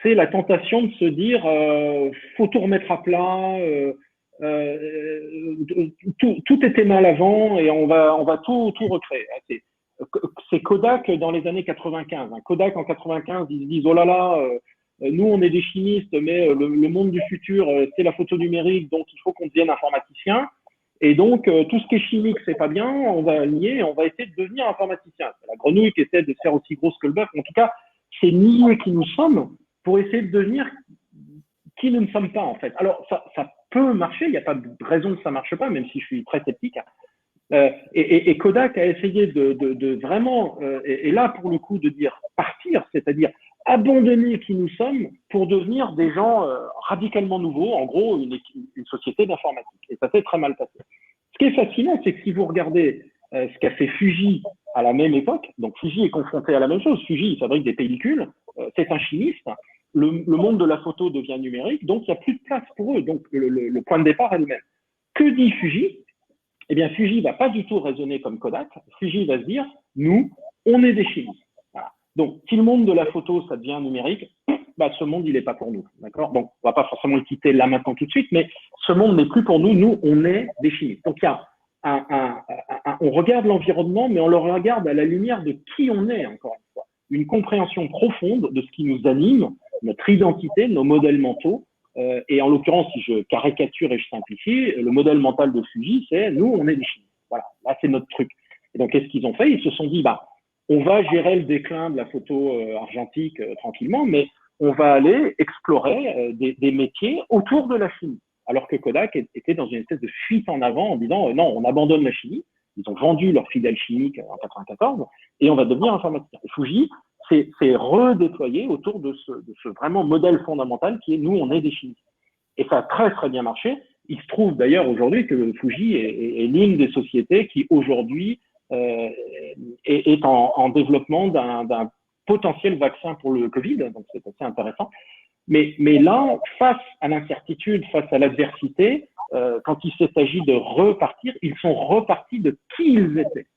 c'est la tentation de se dire faut tout remettre à plat, tout était mal avant et on va tout recréer. C'est Kodak dans les années 95. Kodak en 95, ils se disent oh là là, nous on est des chimistes, mais le monde du futur c'est la photo numérique, donc il faut qu'on devienne informaticien. Et donc tout ce qui est chimique c'est pas bien, on va nier, on va essayer de devenir informaticien. C'est la grenouille qui essaie de se faire aussi grosse que le bœuf. En tout cas, c'est nier qui nous sommes pour essayer de devenir qui nous ne sommes pas en fait. Alors ça peut marcher, il n'y a pas de raison que ça marche pas, même si je suis très sceptique. Et Kodak a essayé de vraiment, et là pour le coup de dire partir, c'est-à-dire abandonner qui nous sommes pour devenir des gens radicalement nouveaux, en gros une société d'informatique. Et ça s'est très mal passé. Ce qui est fascinant, c'est que si vous regardez ce qu'a fait Fuji à la même époque. Donc Fuji est confronté à la même chose. Fuji, il fabrique des pellicules, c'est un chimiste. Le monde de la photo devient numérique, donc il n'y a plus de place pour eux. Donc le point de départ est le même. Que dit Fuji? Eh bien, Fuji va pas du tout raisonner comme Kodak. Fuji va se dire, nous, on est des chimistes. Voilà. Donc, si le monde de la photo, ça devient numérique, bah, ce monde, il n'est pas pour nous. D'accord? Donc, on va pas forcément le quitter là maintenant tout de suite, mais ce monde n'est plus pour nous. Nous, on est des chimistes. Donc, il y a on regarde l'environnement, mais on le regarde à la lumière de qui on est, encore une fois. Une compréhension profonde de ce qui nous anime, notre identité, nos modèles mentaux. Et en l'occurrence, si je caricature et je simplifie, le modèle mental de Fuji, c'est nous, on est des chimistes. Voilà, là, c'est notre truc. Et donc, qu'est-ce qu'ils ont fait? Ils se sont dit, bah, on va gérer le déclin de la photo argentique tranquillement, mais on va aller explorer des métiers autour de la chimie. Alors que Kodak était dans une espèce de fuite en avant en disant, non, on abandonne la chimie. Ils ont vendu leur fidèle chimique en 94 et on va devenir informaticien. Et Fuji c'est redéployé autour de ce vraiment modèle fondamental qui est nous, on est des chimistes. Et ça a très, très bien marché. Il se trouve d'ailleurs aujourd'hui que Fuji est l'une des sociétés qui aujourd'hui est en développement d'un potentiel vaccin pour le Covid, donc c'est assez intéressant. Mais là, face à l'incertitude, face à l'adversité, quand il s'agit de repartir, ils sont repartis de qui ils étaient.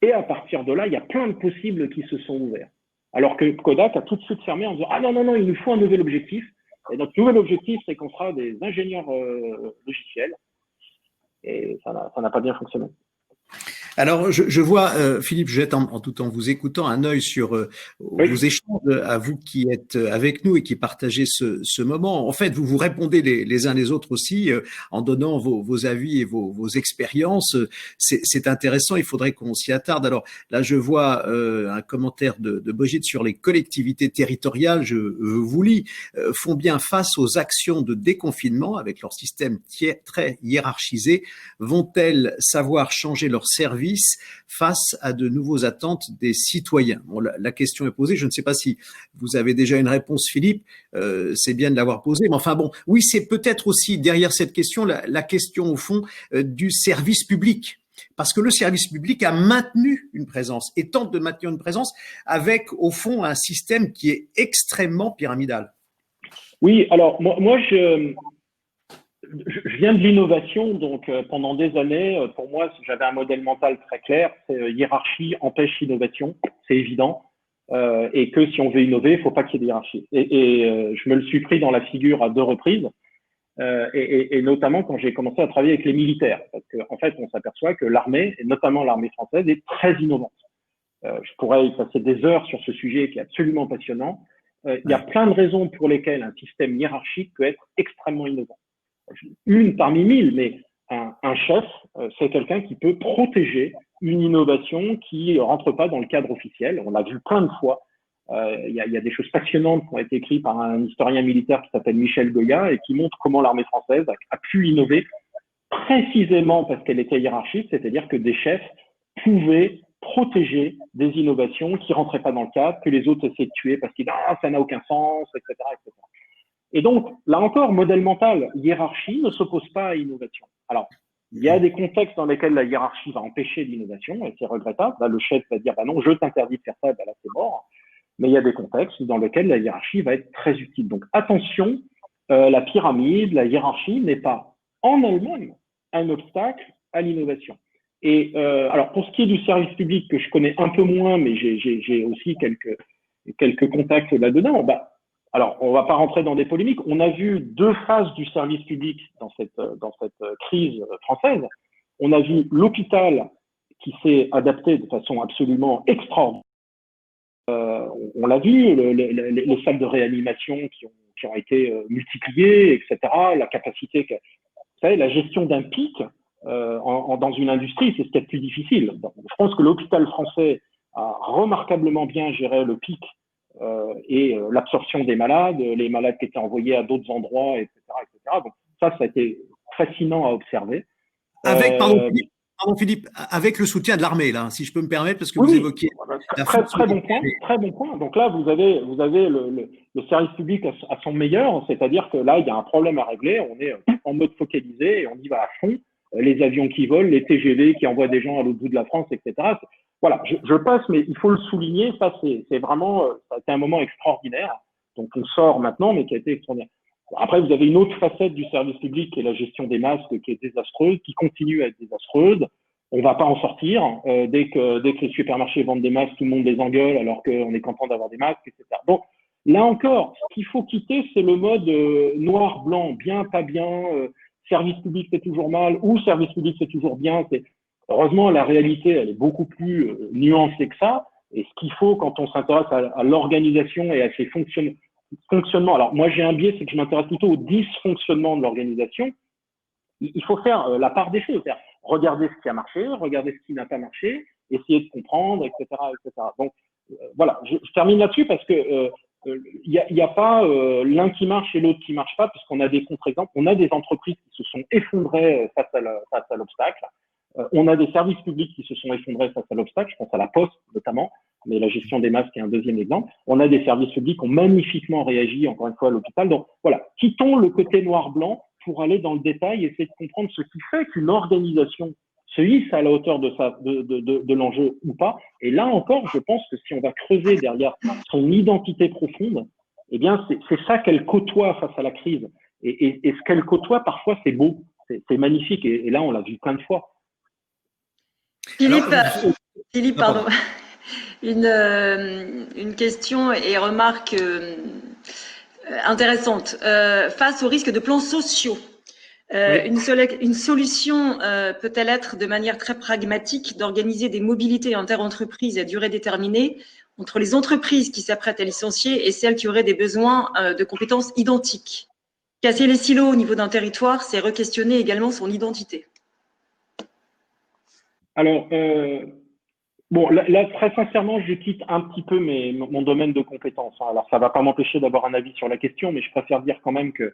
Et à partir de là, il y a plein de possibles qui se sont ouverts. Alors que Kodak a tout de suite fermé en disant « Ah non, il nous faut un nouvel objectif. » Et notre nouvel objectif, c'est qu'on sera des ingénieurs logiciels. Et ça n'a pas bien fonctionné. Alors, je vois, Philippe, je jette en tout en vous écoutant un œil sur vos échanges, à vous qui êtes avec nous et qui partagez ce moment. En fait, vous vous répondez les uns les autres aussi en donnant vos avis et vos expériences. C'est intéressant, il faudrait qu'on s'y attarde. Alors là, je vois un commentaire de Brigitte sur les collectivités territoriales, je vous lis, font bien face aux actions de déconfinement avec leur système très hiérarchisé. Vont-elles savoir changer leur service face à de nouvelles attentes des citoyens? Bon, la question est posée. Je ne sais pas si vous avez déjà une réponse, Philippe. C'est bien de l'avoir posée. Mais enfin bon, oui, c'est peut-être aussi derrière cette question la question au fond du service public. Parce que le service public a maintenu une présence et tente de maintenir une présence avec, au fond, un système qui est extrêmement pyramidal. Oui, alors moi je viens de l'innovation, donc pendant des années, pour moi, j'avais un modèle mental très clair, c'est hiérarchie empêche innovation, c'est évident, et que si on veut innover, il ne faut pas qu'il y ait de hiérarchie. Et je me le suis pris dans la figure à 2 reprises, et notamment quand j'ai commencé à travailler avec les militaires, parce qu'en fait, on s'aperçoit que l'armée, et notamment l'armée française, est très innovante. Je pourrais y passer des heures sur ce sujet qui est absolument passionnant. Il y a plein de raisons pour lesquelles un système hiérarchique peut être extrêmement innovant. Une parmi 1000, mais un chef, c'est quelqu'un qui peut protéger une innovation qui rentre pas dans le cadre officiel. On l'a vu plein de fois. Il y a des choses passionnantes qui ont été écrites par un historien militaire qui s'appelle Michel Goya et qui montre comment l'armée française a pu innover précisément parce qu'elle était hiérarchique, c'est-à-dire que des chefs pouvaient protéger des innovations qui rentraient pas dans le cadre, que les autres essaient de tuer parce qu'ils disent « Ah, ça n'a aucun sens, etc. etc. » Et donc, là encore, modèle mental, hiérarchie ne s'oppose pas à innovation. Alors, il y a des contextes dans lesquels la hiérarchie va empêcher l'innovation, et c'est regrettable. Là, le chef va dire, bah non, je t'interdis de faire ça, bah là, c'est mort. Mais il y a des contextes dans lesquels la hiérarchie va être très utile. Donc, attention, la pyramide, la hiérarchie n'est pas en elle-même un obstacle à l'innovation. Et alors, pour ce qui est du service public, que je connais un peu moins, mais j'ai aussi quelques contacts là-dedans, bah, alors, on ne va pas rentrer dans des polémiques. On a vu 2 phases du service public dans cette crise française. On a vu l'hôpital qui s'est adapté de façon absolument extraordinaire. On l'a vu, les salles de réanimation qui ont été multipliées, etc. La capacité, vous savez, la gestion d'un pic dans une industrie, c'est ce qui est le plus difficile. Donc, je pense que l'hôpital français a remarquablement bien géré le pic et l'absorption des malades, les malades qui étaient envoyés à d'autres endroits, etc., etc. Donc ça a été fascinant à observer. Avec, pardon Philippe, avec le soutien de l'armée, là, si je peux me permettre, parce que vous évoquiez. Très bon point. Donc là, vous avez le service public à son meilleur, c'est-à-dire que là, il y a un problème à régler, on est en mode focalisé et on y va à fond. Les avions qui volent, les TGV qui envoient des gens à l'autre bout de la France, etc. voilà, je passe, mais il faut le souligner, ça c'est vraiment, ça a été un moment extraordinaire, donc on sort maintenant, mais qui a été extraordinaire. Après, vous avez une autre facette du service public qui est la gestion des masques, qui est désastreuse, qui continue à être désastreuse. On va pas en sortir. Dès que les supermarchés vendent des masques, tout le monde les engueule alors qu'on est content d'avoir des masques, etc. Donc là encore, ce qu'il faut quitter, c'est le mode noir-blanc, bien, pas bien, service public c'est toujours mal, ou service public c'est toujours bien. Heureusement, la réalité, elle est beaucoup plus nuancée que ça. Et ce qu'il faut quand on s'intéresse à l'organisation et à ses fonctionnements. Alors moi, j'ai un biais, c'est que je m'intéresse plutôt au dysfonctionnement de l'organisation. Il faut faire la part des choses, c'est-à-dire regarder ce qui a marché, regarder ce qui n'a pas marché, essayer de comprendre, etc., etc. Donc voilà, je termine là-dessus parce que y a pas l'un qui marche et l'autre qui marche pas, puisqu'on a des contre-exemples. On a des entreprises qui se sont effondrées face à l'obstacle. On a des services publics qui se sont effondrés face à l'obstacle. Je pense à la Poste notamment, mais la gestion des masques est un deuxième exemple. On a des services publics qui ont magnifiquement réagi, encore une fois, à l'hôpital. Donc voilà, quittons le côté noir-blanc pour aller dans le détail et essayer de comprendre ce qui fait qu'une organisation se hisse à la hauteur de l'enjeu ou pas. Et là encore, je pense que si on va creuser derrière son identité profonde, eh bien, c'est ça qu'elle côtoie face à la crise. Et ce qu'elle côtoie, parfois, c'est beau, c'est magnifique. Et là, on l'a vu plein de fois. Philippe, pardon. Une question et remarque intéressante. Face au risque de plans sociaux, oui. Une solution peut-elle être de manière très pragmatique d'organiser des mobilités interentreprises à durée déterminée entre les entreprises qui s'apprêtent à licencier et celles qui auraient des besoins de compétences identiques? Casser les silos au niveau d'un territoire, c'est re-questionner également son identité. Alors, bon, là, très sincèrement, je quitte un petit peu mon domaine de compétences. Alors, ça ne va pas m'empêcher d'avoir un avis sur la question, mais je préfère dire quand même que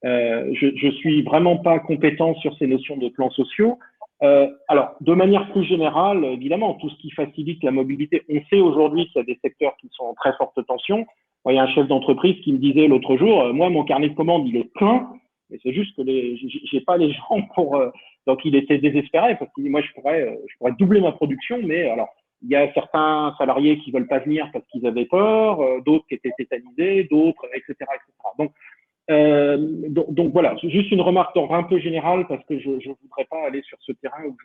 je suis vraiment pas compétent sur ces notions de plans sociaux. Alors, de manière plus générale, évidemment, tout ce qui facilite la mobilité. On sait aujourd'hui qu'il y a des secteurs qui sont en très forte tension. Moi, il y a un chef d'entreprise qui me disait l'autre jour, moi, mon carnet de commandes, il est plein, mais c'est juste que j'ai pas les gens pour... donc, il était désespéré parce qu'il dit, moi, je pourrais doubler ma production, mais alors, il y a certains salariés qui veulent pas venir parce qu'ils avaient peur, d'autres qui étaient tétanisés, d'autres, etc., etc. Donc voilà, juste une remarque d'ordre un peu général parce que je voudrais pas aller sur ce terrain où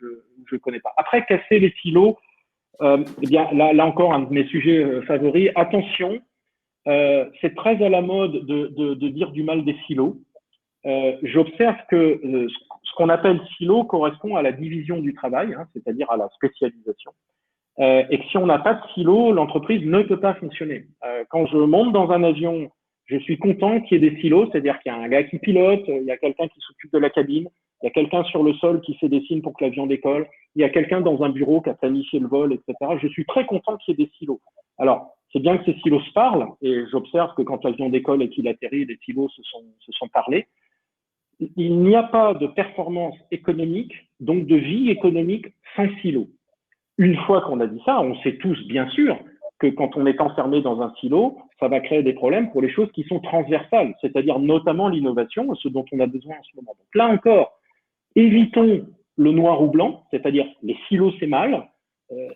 je connais pas. Après, casser les silos, eh bien là encore un de mes sujets favoris. Attention, c'est très à la mode de dire du mal des silos. J'observe que ce qu'on appelle silo correspond à la division du travail, hein, c'est-à-dire à la spécialisation. Et que si on n'a pas de silo, l'entreprise ne peut pas fonctionner. Quand je monte dans un avion, je suis content qu'il y ait des silos, c'est-à-dire qu'il y a un gars qui pilote, il y a quelqu'un qui s'occupe de la cabine, il y a quelqu'un sur le sol qui fait des signes pour que l'avion décolle, il y a quelqu'un dans un bureau qui a planifié le vol, etc. Je suis très content qu'il y ait des silos. Alors, c'est bien que ces silos se parlent, et j'observe que quand l'avion décolle et qu'il atterrit, les silos se sont parlés. Il n'y a pas de performance économique, donc de vie économique sans silos. Une fois qu'on a dit ça, on sait tous, bien sûr, que quand on est enfermé dans un silo, ça va créer des problèmes pour les choses qui sont transversales, c'est-à-dire notamment l'innovation, ce dont on a besoin en ce moment. Donc là encore, évitons le noir ou blanc, c'est-à-dire les silos c'est mal.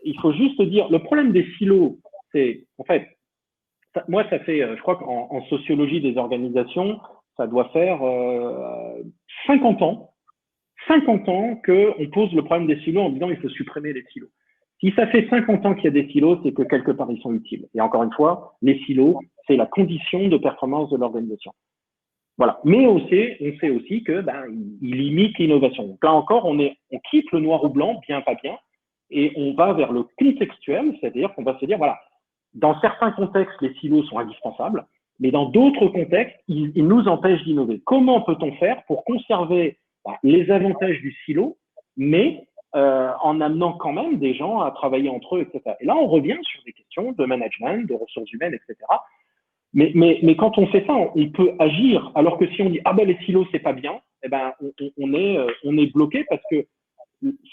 Il faut juste dire, le problème des silos, c'est, en fait, moi ça fait, je crois qu'en sociologie des organisations, ça doit faire 50 ans qu'on pose le problème des silos en disant il faut supprimer les silos. Si ça fait 50 ans qu'il y a des silos, c'est que quelque part ils sont utiles. Et encore une fois, les silos, c'est la condition de performance de l'organisation. Voilà. Mais on sait aussi que ils limitent l'innovation. Donc là encore, on quitte le noir ou blanc, bien pas bien, et on va vers le contextuel, c'est-à-dire qu'on va se dire voilà, dans certains contextes, les silos sont indispensables, mais dans d'autres contextes, ils nous empêchent d'innover. Comment peut-on faire pour conserver les avantages du silo, mais en amenant quand même des gens à travailler entre eux, etc. Et là, on revient sur des questions de management, de ressources humaines, etc. Mais quand on fait ça, on peut agir. Alors que si on dit les silos c'est pas bien, eh ben on est bloqué parce que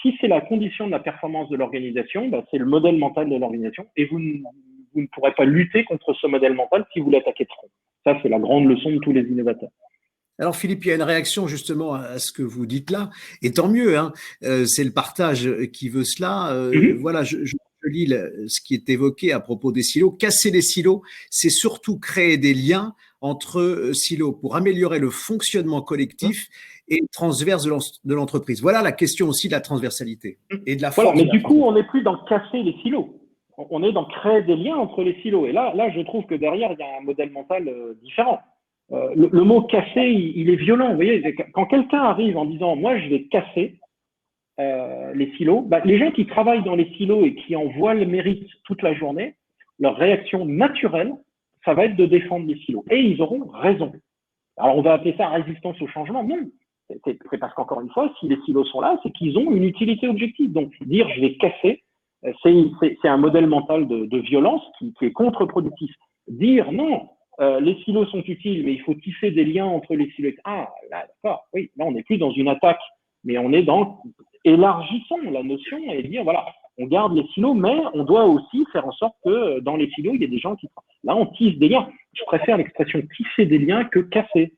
si c'est la condition de la performance de l'organisation, c'est le modèle mental de l'organisation et vous ne pourrez pas lutter contre ce modèle mental si vous l'attaquez de front. Ça, c'est la grande leçon de tous les innovateurs. Alors Philippe, il y a une réaction justement à ce que vous dites là, et tant mieux, hein, c'est le partage qui veut cela. Voilà, je je lis ce qui est évoqué à propos des silos, casser les silos, c'est surtout créer des liens entre silos pour améliorer le fonctionnement collectif et transverse de l'entreprise. Voilà la question aussi de la transversalité et de la force. Voilà, mais du coup, on n'est plus dans casser les silos. On est dans créer des liens entre les silos. Et là, je trouve que derrière, il y a un modèle mental différent. Le mot casser, il est violent. Vous voyez, quand quelqu'un arrive en disant « moi, je vais casser les silos », les gens qui travaillent dans les silos et qui en voient le mérite toute la journée, leur réaction naturelle, ça va être de défendre les silos. Et ils auront raison. Alors, on va appeler ça résistance au changement. Non, c'est parce qu'encore une fois, si les silos sont là, c'est qu'ils ont une utilité objective. Donc, dire « je vais casser », c'est un modèle mental de violence qui est contre-productif. Dire « non ». Les silos sont utiles, mais il faut tisser des liens entre les silos. Ah, là, d'accord, oui, là, on n'est plus dans une attaque, mais on est dans élargissons la notion et dire, voilà, on garde les silos, mais on doit aussi faire en sorte que dans les silos, il y ait des gens qui... Là, on tisse des liens. Je préfère l'expression tisser des liens que casser.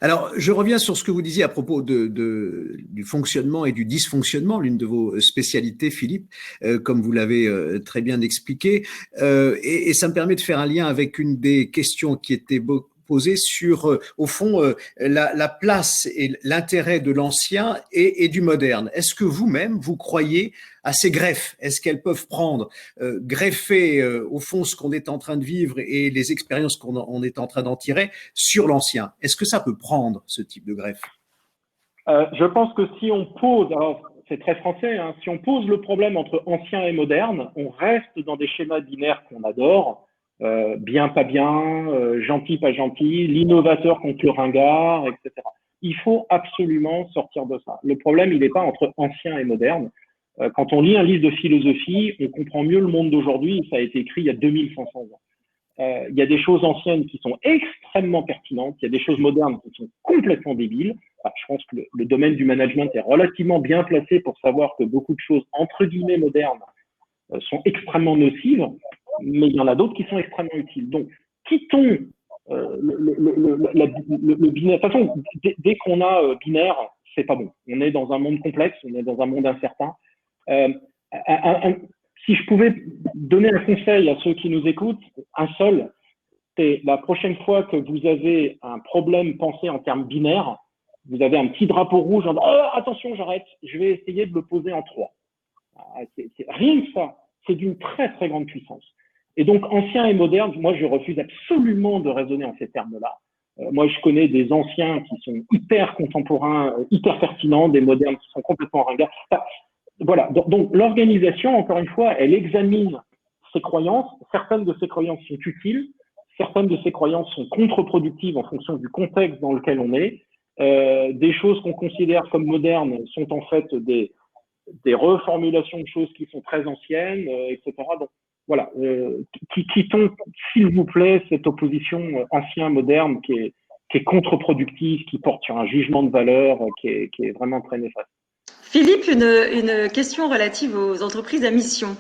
Alors, je reviens sur ce que vous disiez à propos du fonctionnement et du dysfonctionnement, l'une de vos spécialités, Philippe, comme vous l'avez très bien expliqué. Et ça me permet de faire un lien avec une des questions qui était posée sur, au fond, la place et l'intérêt de l'ancien et du moderne. Est-ce que vous-même, vous croyez à ces greffes? Est-ce qu'elles peuvent prendre, greffer au fond ce qu'on est en train de vivre et les expériences qu'on est en train d'en tirer sur l'ancien? Est-ce que ça peut prendre ce type de greffe? Je pense que si on pose, alors c'est très français, hein, si on pose le problème entre ancien et moderne, on reste dans des schémas binaires qu'on adore, bien, pas bien, gentil, pas gentil, l'innovateur contre le ringard, etc. Il faut absolument sortir de ça. Le problème, il n'est pas entre ancien et moderne. Quand on lit un livre de philosophie, on comprend mieux le monde d'aujourd'hui. Ça a été écrit il y a 2500 ans. Il y a des choses anciennes qui sont extrêmement pertinentes. Il y a des choses modernes qui sont complètement débiles. Enfin, je pense que le domaine du management est relativement bien placé pour savoir que beaucoup de choses, entre guillemets, modernes, sont extrêmement nocives, mais il y en a d'autres qui sont extrêmement utiles. Donc, quittons le binaire. De toute façon, dès qu'on a binaire, c'est pas bon. On est dans un monde complexe, on est dans un monde incertain. Si je pouvais donner un conseil à ceux qui nous écoutent, un seul, c'est la prochaine fois que vous avez un problème pensé en termes binaires, vous avez un petit drapeau rouge en disant « Oh, attention, j'arrête, je vais essayer de le poser en 3 ». Rien que ça, c'est d'une très très grande puissance. Et donc, ancien et moderne, moi je refuse absolument de raisonner en ces termes-là. Moi je connais des anciens qui sont hyper contemporains, hyper pertinents, des modernes qui sont complètement ringards. Enfin, voilà, donc l'organisation, encore une fois, elle examine ses croyances. Certaines de ces croyances sont utiles, certaines de ces croyances sont contre-productives en fonction du contexte dans lequel on est. Des choses qu'on considère comme modernes sont en fait des reformulations de choses qui sont très anciennes, etc. Donc voilà, quittons, s'il vous plaît, cette opposition ancien-moderne qui est contre-productive, qui porte sur un jugement de valeur qui est vraiment très néfaste. Philippe, une question relative aux entreprises à mission.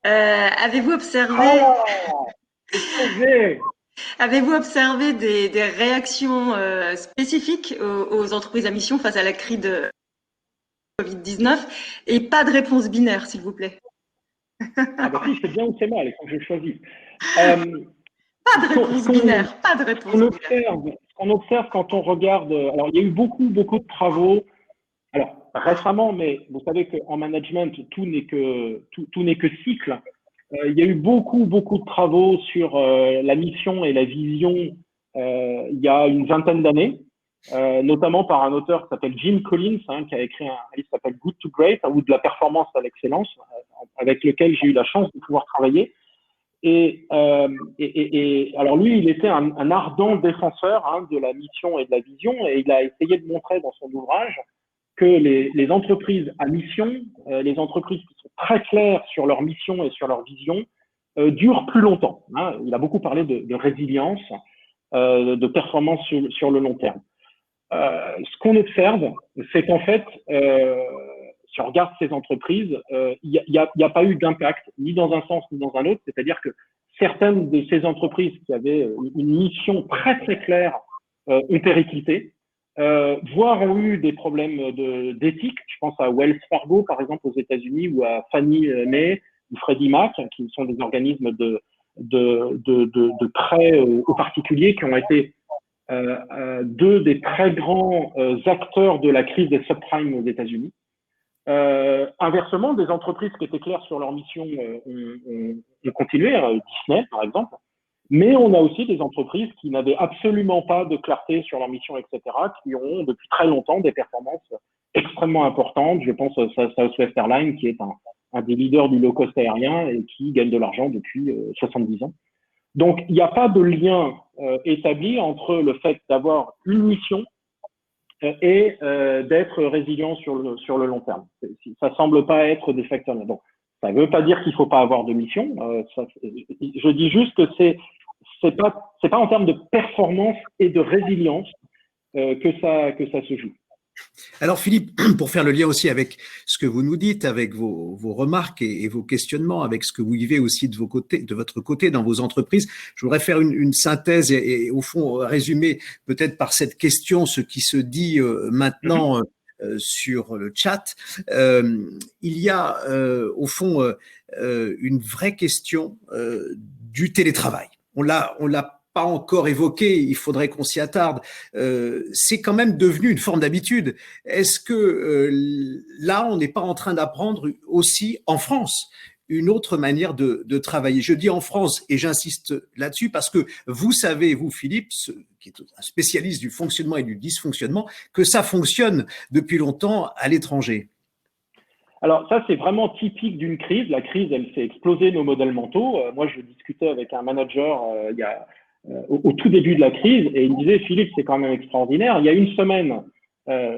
Avez-vous observé des réactions spécifiques aux entreprises à mission face à la crise de Covid-19 et pas de réponse binaire, s'il vous plaît? Ah bah si, c'est bien ou c'est mal, il faut que je choisisse. Pas de réponse binaire, pas de réponse binaire. Ce qu'on observe quand on regarde, alors il y a eu beaucoup de travaux, alors récemment, mais vous savez qu'en management, tout n'est que cycle. Il y a eu beaucoup de travaux sur la mission et la vision il y a une vingtaine d'années, notamment par un auteur qui s'appelle Jim Collins, qui a écrit un livre qui s'appelle Good to Great, ou de la performance à l'excellence, avec lequel j'ai eu la chance de pouvoir travailler. Et alors lui, il était un ardent défenseur de la mission et de la vision, et il a essayé de montrer dans son ouvrage que les entreprises à mission, les entreprises qui sont très claires sur leur mission et sur leur vision, durent plus longtemps. Il a beaucoup parlé de résilience, de performance sur le long terme. Ce qu'on observe, c'est qu'en fait, si on regarde ces entreprises, il n'y a pas eu d'impact, ni dans un sens ni dans un autre. C'est-à-dire que certaines de ces entreprises qui avaient une mission très très claire ont périclité. voire ont eu des problèmes d'éthique. Je pense à Wells Fargo, par exemple, aux États-Unis, ou à Fannie Mae ou Freddie Mac, qui sont des organismes de prêt aux particuliers qui ont été deux des très grands acteurs de la crise des subprimes aux États-Unis. Inversement, des entreprises qui étaient claires sur leur mission ont continué, Disney par exemple, mais on a aussi des entreprises qui n'avaient absolument pas de clarté sur leur mission, etc., qui ont depuis très longtemps des performances extrêmement importantes. Je pense à Southwest Airlines, qui est un des leaders du low-cost aérien et qui gagne de l'argent depuis 70 ans. Donc, il n'y a pas de lien établi entre le fait d'avoir une mission et d'être résilient sur le long terme. Ça semble pas être des facteurs. Donc, ça ne veut pas dire qu'il ne faut pas avoir de mission. Je dis juste que c'est pas en termes de performance et de résilience que ça se joue. Alors Philippe, pour faire le lien aussi avec ce que vous nous dites, avec vos remarques et vos questionnements, avec ce que vous vivez aussi de votre côté dans vos entreprises, je voudrais faire une synthèse et au fond résumer peut-être par cette question ce qui se dit maintenant sur le chat. Il y a au fond une vraie question du télétravail. On l'a pas encore évoqué, il faudrait qu'on s'y attarde. C'est quand même devenu une forme d'habitude. Est-ce que là, on n'est pas en train d'apprendre aussi en France une autre manière de travailler? Je dis en France et j'insiste là-dessus parce que vous savez, vous Philippe, qui est un spécialiste du fonctionnement et du dysfonctionnement, que ça fonctionne depuis longtemps à l'étranger. Alors ça, c'est vraiment typique d'une crise. La crise, elle fait exploser nos modèles mentaux. Moi, je discutais avec un manager au tout début de la crise et il me disait, Philippe, c'est quand même extraordinaire. Il y a une semaine,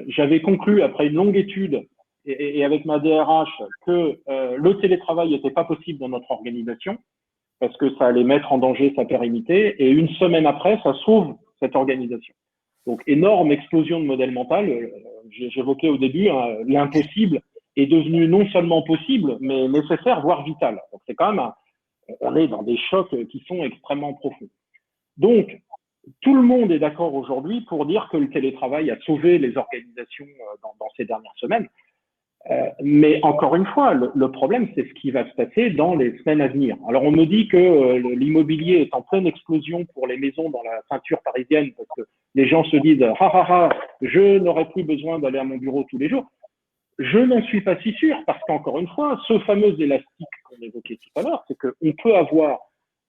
j'avais conclu après une longue étude et avec ma DRH que le télétravail n'était pas possible dans notre organisation parce que ça allait mettre en danger sa pérennité. Et une semaine après, ça sauve cette organisation. Donc, énorme explosion de modèle mental. J'évoquais au début l'impossible est devenu non seulement possible, mais nécessaire, voire vital. Donc, c'est quand même on est dans des chocs qui sont extrêmement profonds. Donc, tout le monde est d'accord aujourd'hui pour dire que le télétravail a sauvé les organisations dans ces dernières semaines. Mais encore une fois, le problème, c'est ce qui va se passer dans les semaines à venir. Alors, on me dit que l'immobilier est en pleine explosion pour les maisons dans la ceinture parisienne parce que les gens se disent « ha, je n'aurai plus besoin d'aller à mon bureau tous les jours ». Je n'en suis pas si sûr parce qu'encore une fois, ce fameux élastique qu'on évoquait tout à l'heure, c'est qu'on peut avoir,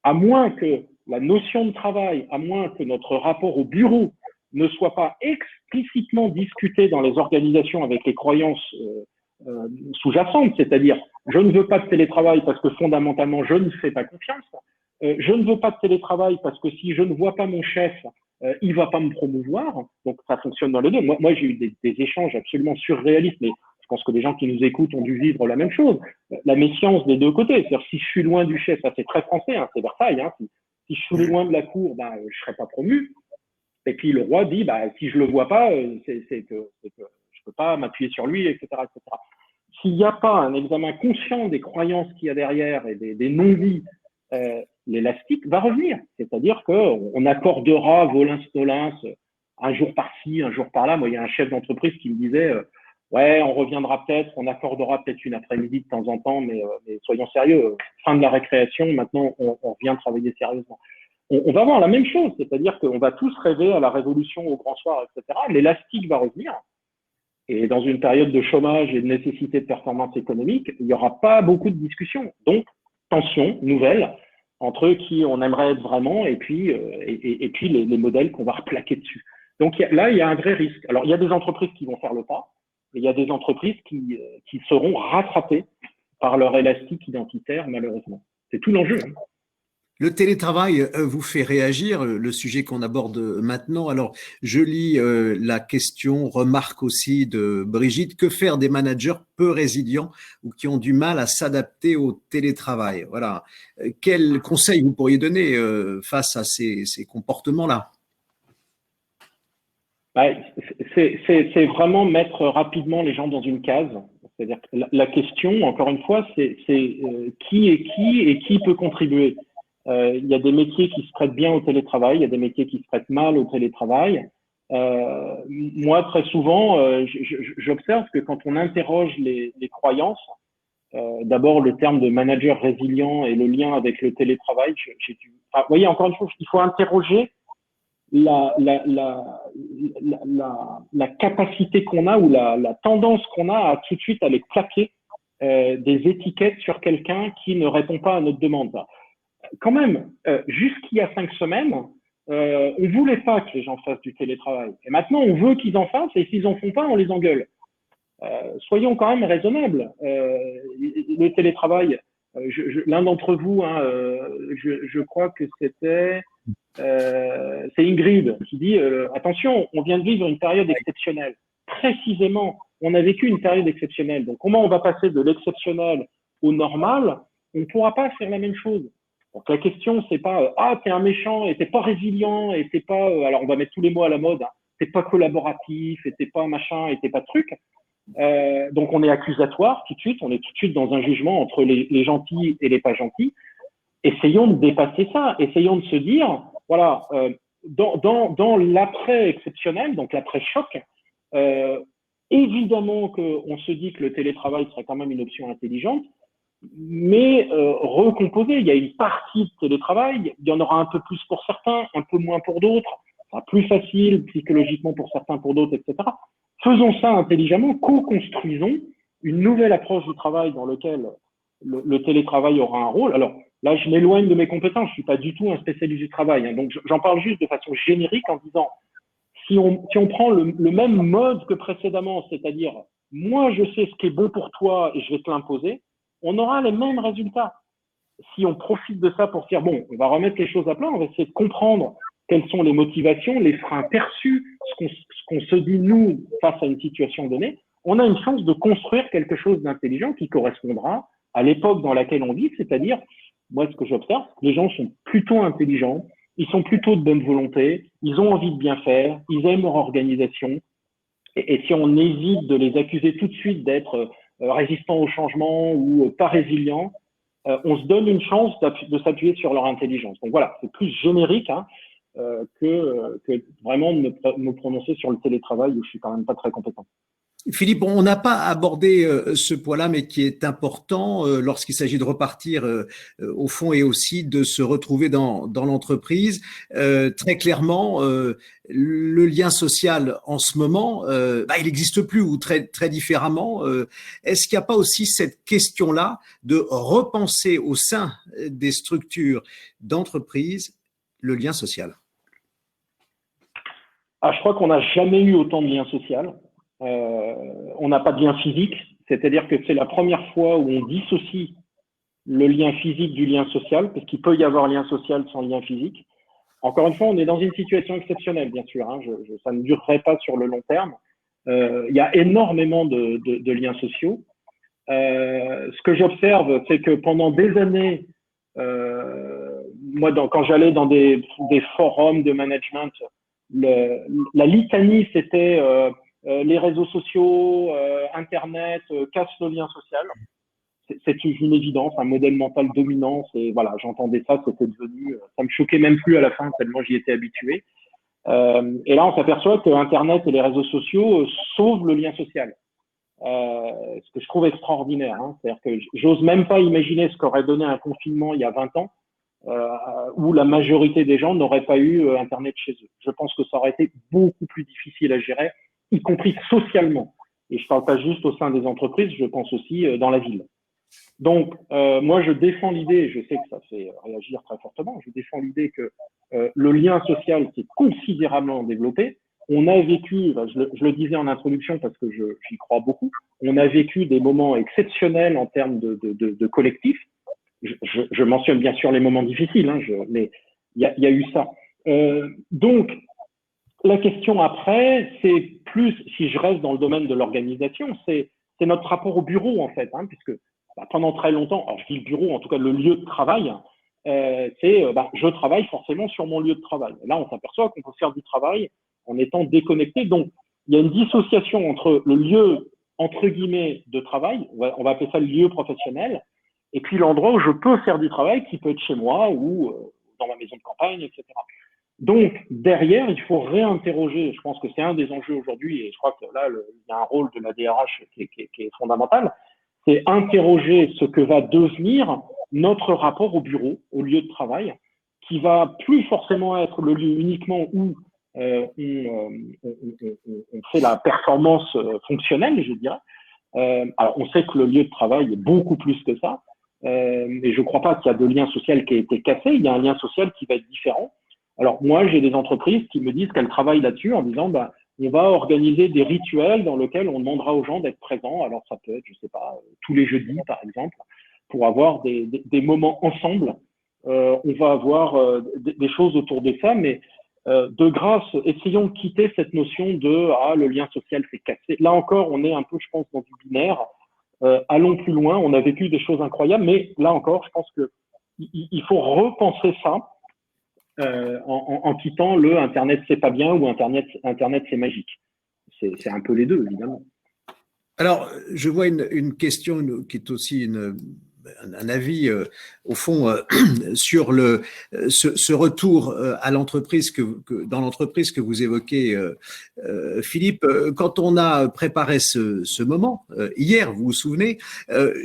à moins que la notion de travail, à moins que notre rapport au bureau ne soit pas explicitement discuté dans les organisations avec les croyances sous-jacentes, c'est-à-dire je ne veux pas de télétravail parce que fondamentalement je ne fais pas confiance, je ne veux pas de télétravail parce que si je ne vois pas mon chef, il va pas me promouvoir, donc ça fonctionne dans les deux. Moi j'ai eu des échanges absolument surréalistes, mais je pense que les gens qui nous écoutent ont dû vivre la même chose, la méfiance des deux côtés, c'est-à-dire si je suis loin du chef, ça c'est très français, hein, c'est Versailles, hein, si je suis loin de la cour, je serai pas promu. Et puis le roi dit, si je le vois pas, c'est que je peux pas m'appuyer sur lui, etc., etc. S'il n'y a pas un examen conscient des croyances qu'il y a derrière et des non-dits, l'élastique va revenir. C'est-à-dire qu'on accordera volins-nolins un jour par-ci, un jour par-là. Moi, il y a un chef d'entreprise qui me disait, ouais, on reviendra peut-être, on accordera peut-être une après-midi de temps en temps, mais soyons sérieux. Fin de la récréation, maintenant, on revient travailler sérieusement. On va voir la même chose, c'est-à-dire qu'on va tous rêver à la révolution au grand soir, etc. L'élastique va revenir. Et dans une période de chômage et de nécessité de performance économique, il n'y aura pas beaucoup de discussions. Donc, tension nouvelle entre qui on aimerait être vraiment et puis les modèles qu'on va replaquer dessus. Donc là, il y a un vrai risque. Alors, il y a des entreprises qui vont faire le pas, mais il y a des entreprises qui seront rattrapées par leur élastique identitaire, malheureusement. C'est tout l'enjeu. Hein. Le télétravail vous fait réagir, le sujet qu'on aborde maintenant. Alors, je lis la question, remarque aussi de Brigitte. Que faire des managers peu résilients ou qui ont du mal à s'adapter au télétravail? Voilà. Quel conseil vous pourriez donner face à ces comportements-là? C'est vraiment mettre rapidement les gens dans une case. C'est-à-dire que la question, encore une fois, c'est qui est qui et qui peut contribuer. Il y a des métiers qui se prêtent bien au télétravail, il y a des métiers qui se prêtent mal au télétravail. Moi, très souvent, j'observe que quand on interroge les croyances, d'abord le terme de manager résilient et le lien avec le télétravail, vous voyez, encore une fois, il faut interroger la capacité qu'on a ou la tendance qu'on a à tout de suite aller claquer des étiquettes sur quelqu'un qui ne répond pas à notre demande. Quand même, jusqu'il y a 5 semaines, on voulait pas que les gens fassent du télétravail. Et maintenant, on veut qu'ils en fassent, et s'ils en font pas, on les engueule. Soyons quand même raisonnables. Le télétravail, l'un d'entre vous, hein, je crois que c'était c'est Ingrid qui dit attention, on vient de vivre une période exceptionnelle. Précisément, on a vécu une période exceptionnelle. Donc, comment on va passer de l'exceptionnel au normal? On ne pourra pas faire la même chose. Donc, la question, c'est pas ah, t'es un méchant et t'es pas résilient et t'es pas alors on va mettre tous les mots à la mode. Hein, t'es pas collaboratif et t'es pas machin et t'es pas truc. Donc, on est accusatoire tout de suite. On est tout de suite dans un jugement entre les gentils et les pas gentils. Essayons de dépasser ça. Essayons de se dire voilà, dans l'après exceptionnel, donc l'après choc, évidemment qu'on se dit que le télétravail serait quand même une option intelligente, mais recomposer. Il y a une partie de télétravail, il y en aura un peu plus pour certains, un peu moins pour d'autres, plus facile psychologiquement pour certains, pour d'autres, etc. Faisons ça intelligemment, co-construisons une nouvelle approche du travail dans laquelle le télétravail aura un rôle. Alors, là, je m'éloigne de mes compétences. Je ne suis pas du tout un spécialiste du travail. Hein, donc, j'en parle juste de façon générique en disant, si on prend le même mode que précédemment, c'est-à-dire, moi, je sais ce qui est bon pour toi et je vais te l'imposer, on aura les mêmes résultats. Si on profite de ça pour dire, bon, on va remettre les choses à plat, on va essayer de comprendre quelles sont les motivations, les freins perçus, ce qu'on se dit, nous, face à une situation donnée, on a une chance de construire quelque chose d'intelligent qui correspondra à l'époque dans laquelle on vit, c'est-à-dire, moi, ce que j'observe, les gens sont plutôt intelligents, ils sont plutôt de bonne volonté, ils ont envie de bien faire, ils aiment leur organisation. Et si on évite de les accuser tout de suite d'être résistants au changement ou pas résilients, on se donne une chance de s'appuyer sur leur intelligence. Donc voilà, c'est plus générique hein, que vraiment de me prononcer sur le télétravail où je suis quand même pas très compétent. Philippe, on n'a pas abordé ce point-là, mais qui est important lorsqu'il s'agit de repartir au fond et aussi de se retrouver dans l'entreprise. Très clairement, le lien social en ce moment, il n'existe plus ou très, très différemment. Est-ce qu'il n'y a pas aussi cette question-là de repenser au sein des structures d'entreprise le lien social? Je crois qu'on n'a jamais eu autant de lien social. On n'a pas de lien physique, c'est-à-dire que c'est la première fois où on dissocie le lien physique du lien social, parce qu'il peut y avoir lien social sans lien physique. Encore une fois, on est dans une situation exceptionnelle, bien sûr. Hein, ça ne durerait pas sur le long terme. Il y a énormément de liens sociaux. Ce que j'observe, c'est que pendant des années, moi, quand j'allais dans des forums de management, la litanie, c'était les réseaux sociaux, Internet, cassent le lien social. C'est une évidence, un modèle mental dominant. Et voilà, j'entendais ça, c'était devenu, ça me choquait même plus à la fin tellement j'y étais habitué. Et là, on s'aperçoit que Internet et les réseaux sociaux sauvent le lien social. Ce que je trouve extraordinaire. Hein. C'est-à-dire que j'ose même pas imaginer ce qu'aurait donné un confinement il y a 20 ans, où la majorité des gens n'auraient pas eu Internet chez eux. Je pense que ça aurait été beaucoup plus difficile à gérer, y compris socialement. Et je parle pas juste au sein des entreprises, je pense aussi dans la ville. Donc, moi, je défends l'idée, je sais que ça fait réagir très fortement, je défends l'idée que le lien social s'est considérablement développé. On a vécu, je le disais en introduction parce que j'y crois beaucoup, on a vécu des moments exceptionnels en termes de collectif. Je mentionne bien sûr les moments difficiles, hein, mais il y a eu ça. Donc, la question après, c'est plus, si je reste dans le domaine de l'organisation, c'est notre rapport au bureau en fait, hein, puisque pendant très longtemps, alors je dis le bureau, en tout cas le lieu de travail, je travaille forcément sur mon lieu de travail. Et là, on s'aperçoit qu'on peut faire du travail en étant déconnecté. Donc, il y a une dissociation entre le lieu, entre guillemets, de travail, on va appeler ça le lieu professionnel, et puis l'endroit où je peux faire du travail, qui peut être chez moi ou dans ma maison de campagne, etc. Donc, derrière, il faut réinterroger. Je pense que c'est un des enjeux aujourd'hui, et je crois que là, il y a un rôle de la DRH qui est fondamental. C'est interroger ce que va devenir notre rapport au bureau, au lieu de travail, qui va plus forcément être le lieu uniquement où on fait la performance fonctionnelle, je dirais. Alors, on sait que le lieu de travail est beaucoup plus que ça, et je ne crois pas qu'il y a de lien social qui a été cassé. Il y a un lien social qui va être différent. Alors, moi, j'ai des entreprises qui me disent qu'elles travaillent là-dessus en disant, bah, on va organiser des rituels dans lesquels on demandera aux gens d'être présents. Alors, ça peut être, je sais pas, tous les jeudis, par exemple, pour avoir des moments ensemble. On va avoir des choses autour de ça, mais de grâce, essayons de quitter cette notion de « ah, le lien social s'est cassé ». Là encore, on est un peu, je pense, dans du binaire. Allons plus loin, on a vécu des choses incroyables, mais là encore, je pense qu'il faut repenser ça en quittant le Internet c'est pas bien ou Internet c'est magique. C'est un peu les deux, évidemment. Alors, je vois une question qui est aussi un avis, au fond, sur ce retour à l'entreprise dans l'entreprise que vous évoquez, Philippe. Quand on a préparé ce moment, hier, vous vous souvenez,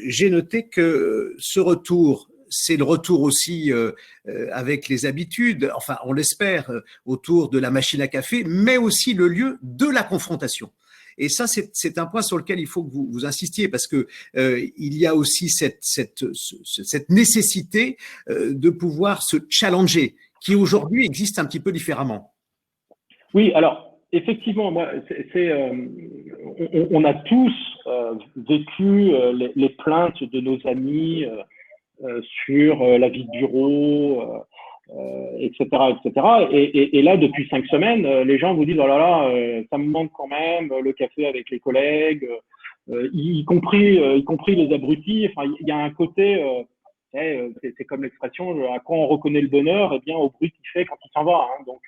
j'ai noté que ce retour, c'est le retour aussi avec les habitudes, enfin on l'espère, autour de la machine à café, mais aussi le lieu de la confrontation. Et ça, c'est un point sur lequel il faut que vous insistiez, parce que il y a aussi cette nécessité de pouvoir se challenger, qui aujourd'hui existe un petit peu différemment. Oui, alors effectivement, moi, on a tous vécu les plaintes de nos amis sur la vie de bureau, etc., etc. Et là, depuis 5 semaines, les gens vous disent oh là là, ça me manque quand même le café avec les collègues, y compris les abrutis. Enfin, il y a un côté, c'est comme l'expression, à quoi on reconnaît le bonheur, eh bien au bruit qu'il fait quand il s'en va. Hein. Donc,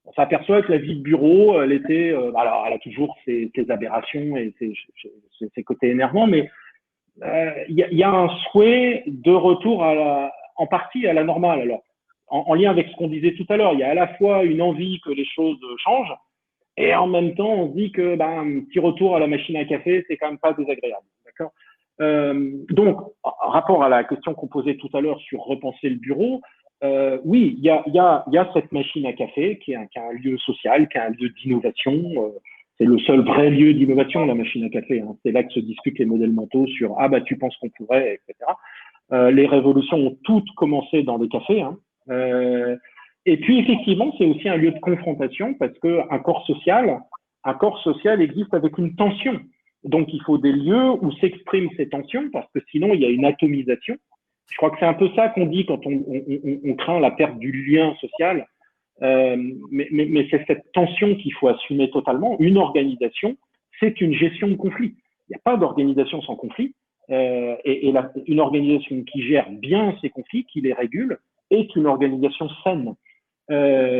on s'aperçoit que la vie de bureau, elle a toujours ses aberrations et ses côtés énervants, mais il y a un souhait de retour en partie à la normale. Alors, en lien avec ce qu'on disait tout à l'heure, il y a à la fois une envie que les choses changent, et en même temps, on se dit que un petit retour à la machine à café, c'est quand même pas désagréable. D'accord. Donc, rapport à la question qu'on posait tout à l'heure sur repenser le bureau, oui, il y a cette machine à café qui est un lieu social, qui est un lieu d'innovation. C'est le seul vrai lieu d'innovation, la machine à café. Hein. C'est là que se discutent les modèles mentaux sur « ah bah tu penses qu'on pourrait », etc. Les révolutions ont toutes commencé dans les cafés. Hein. Et puis effectivement, c'est aussi un lieu de confrontation parce qu'un corps social existe avec une tension. Donc il faut des lieux où s'expriment ces tensions parce que sinon il y a une atomisation. Je crois que c'est un peu ça qu'on dit quand on craint la perte du lien social. Mais c'est cette tension qu'il faut assumer totalement. Une organisation, c'est une gestion de conflit. Il n'y a pas d'organisation sans conflit. Une organisation qui gère bien ces conflits, qui les régule, est une organisation saine.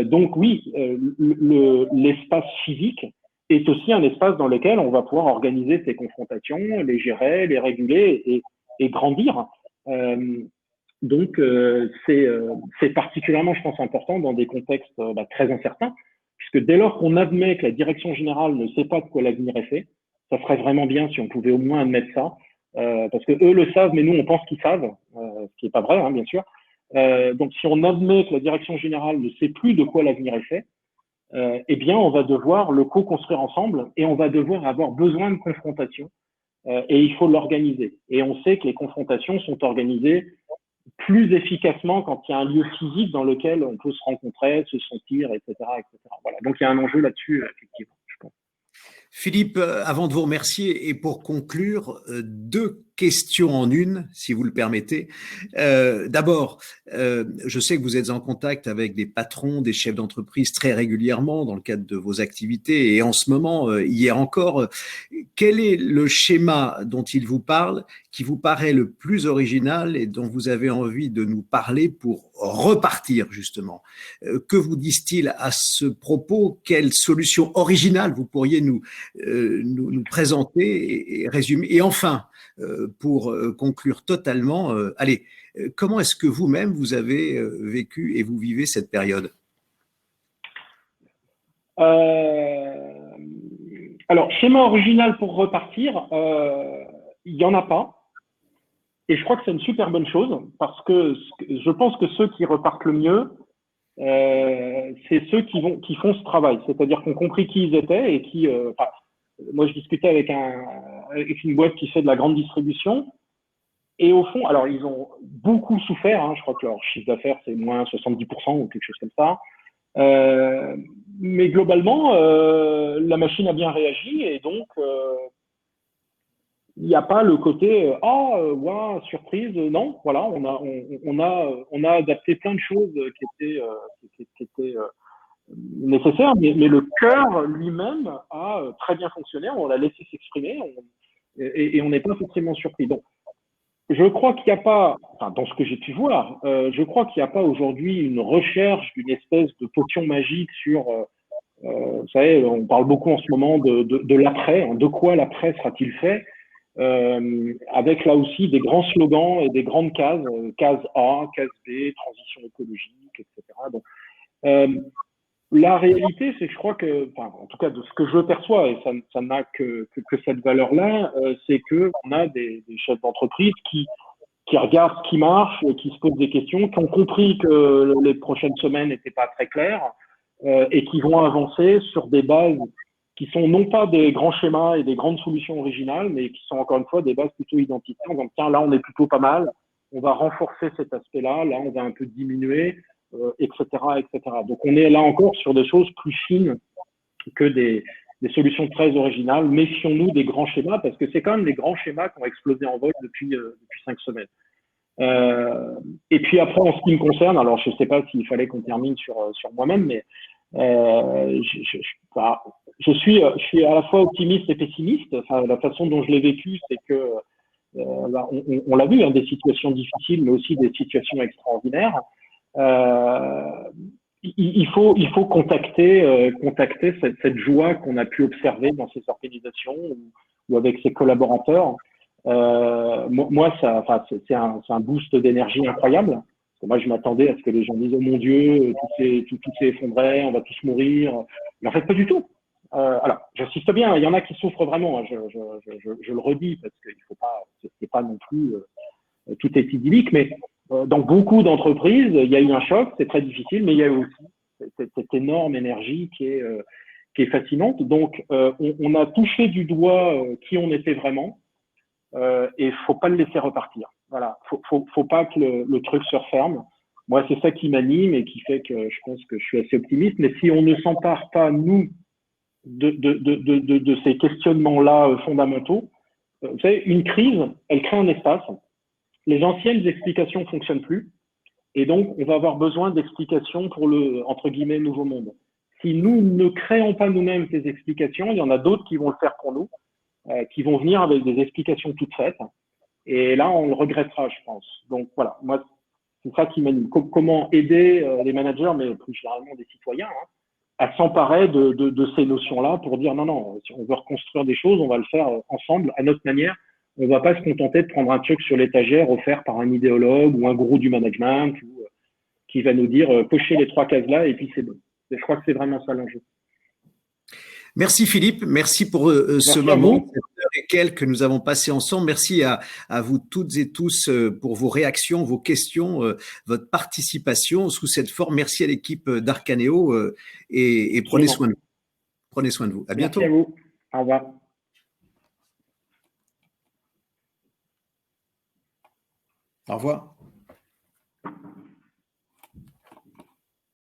Donc oui, l'espace physique est aussi un espace dans lequel on va pouvoir organiser ces confrontations, les gérer, les réguler et grandir. Donc, c'est particulièrement, je pense, important dans des contextes très incertains, puisque dès lors qu'on admet que la direction générale ne sait pas de quoi l'avenir est fait, ça serait vraiment bien si on pouvait au moins admettre ça, parce que eux le savent, mais nous, on pense qu'ils savent, ce qui n'est pas vrai, hein, bien sûr. Donc, si on admet que la direction générale ne sait plus de quoi l'avenir est fait, eh bien, on va devoir le co-construire ensemble et on va devoir avoir besoin de confrontation et il faut l'organiser. Et on sait que les confrontations sont organisées plus efficacement quand il y a un lieu physique dans lequel on peut se rencontrer, se sentir, etc., etc. Voilà. Donc, il y a un enjeu là-dessus, effectivement, je pense. Philippe, avant de vous remercier et pour conclure, 2 questions en une, si vous le permettez. D'abord, je sais que vous êtes en contact avec des patrons, des chefs d'entreprise très régulièrement dans le cadre de vos activités et en ce moment, hier encore, quel est le schéma dont ils vous parlent qui vous paraît le plus original et dont vous avez envie de nous parler pour repartir justement? Que vous disent-ils à ce propos? Quelle solution originale vous pourriez nous présenter et résumer? Et enfin, pour conclure totalement, allez, comment est-ce que vous-même vous avez vécu et vous vivez cette période? Alors, schéma original pour repartir, il n'y en a pas. Et je crois que c'est une super bonne chose parce que je pense que ceux qui repartent le mieux, c'est ceux qui font ce travail. C'est-à-dire qu'on compris qui ils étaient et qui, moi je discutais avec une boîte qui fait de la grande distribution et au fond, alors ils ont beaucoup souffert, hein, je crois que leur chiffre d'affaires c'est moins 70% ou quelque chose comme ça. Mais globalement, la machine a bien réagi et donc il n'y a pas le côté wow, surprise. Non, voilà, on a adapté plein de choses qui étaient nécessaires, mais le cœur lui-même a très bien fonctionné. On l'a laissé s'exprimer et on n'est pas forcément surpris. Donc, je crois qu'il n'y a pas, enfin, dans ce que j'ai pu voir, je crois qu'il n'y a pas aujourd'hui une recherche d'une espèce de potion magique sur, vous savez, on parle beaucoup en ce moment de l'après, hein, de quoi l'après sera-t-il fait, avec là aussi des grands slogans et des grandes cases, case A, case B, transition écologique, etc. Donc, la réalité, c'est que je crois que, enfin, en tout cas de ce que je perçois, et ça n'a que cette valeur-là, c'est que on a des chefs d'entreprise qui regardent ce qui marche, qui se posent des questions, qui ont compris que les prochaines semaines n'étaient pas très claires et qui vont avancer sur des bases qui sont non pas des grands schémas et des grandes solutions originales, mais qui sont encore une fois des bases plutôt identitaires. En disant, tiens, là, on est plutôt pas mal, on va renforcer cet aspect-là, là, on va un peu diminuer, etc., etc. Donc, on est là encore sur des choses plus fines que des solutions très originales. Méfions-nous des grands schémas, parce que c'est quand même les grands schémas qui ont explosé en vol depuis 5 semaines. Et puis après, en ce qui me concerne, alors je ne sais pas s'il fallait qu'on termine sur moi-même, mais je suis à la fois optimiste et pessimiste. Enfin, la façon dont je l'ai vécu, c'est que on l'a vu, hein, des situations difficiles, mais aussi des situations extraordinaires. Il faut contacter cette joie qu'on a pu observer dans ces organisations ou avec ses collaborateurs. Moi, c'est un boost d'énergie incroyable. Moi, je m'attendais à ce que les gens disent « Oh mon Dieu, tout s'est effondré, on va tous mourir ». Mais en fait, pas du tout. Alors, j'insiste bien, il y en a qui souffrent vraiment, hein, je le redis, parce qu'il faut pas, c'est pas non plus, tout est idyllique, mais dans beaucoup d'entreprises, il y a eu un choc, c'est très difficile, mais il y a eu aussi cette énorme énergie qui est fascinante. Donc, on a touché du doigt qui on était vraiment, et il faut pas le laisser repartir. Voilà, faut pas que le truc se referme. Moi, c'est ça qui m'anime et qui fait que je pense que je suis assez optimiste. Mais si on ne s'empare pas, nous, de ces questionnements-là fondamentaux, vous savez, une crise, elle crée un espace. Les anciennes explications fonctionnent plus. Et donc, on va avoir besoin d'explications pour le, entre guillemets, nouveau monde. Si nous ne créons pas nous-mêmes ces explications, il y en a d'autres qui vont le faire pour nous, qui vont venir avec des explications toutes faites. Et là, on le regrettera, je pense. Donc voilà, moi, c'est ça qui m'anime. Comment aider les managers, mais plus généralement des citoyens, hein, à s'emparer de ces notions-là pour dire non, si on veut reconstruire des choses, on va le faire ensemble, à notre manière. On ne va pas se contenter de prendre un truc sur l'étagère offert par un idéologue ou un gourou du management ou, qui va nous dire cochez les 3 cases là et puis c'est bon. Et je crois que c'est vraiment ça l'enjeu. Merci Philippe, merci pour ce moment, cette heure et quelques que nous avons passé ensemble. Merci à vous toutes et tous pour vos réactions, vos questions, votre participation sous cette forme. Merci à l'équipe d'Arcaneo et prenez soin de vous. Prenez soin de vous. À bientôt. Merci à vous. Au revoir. Au revoir.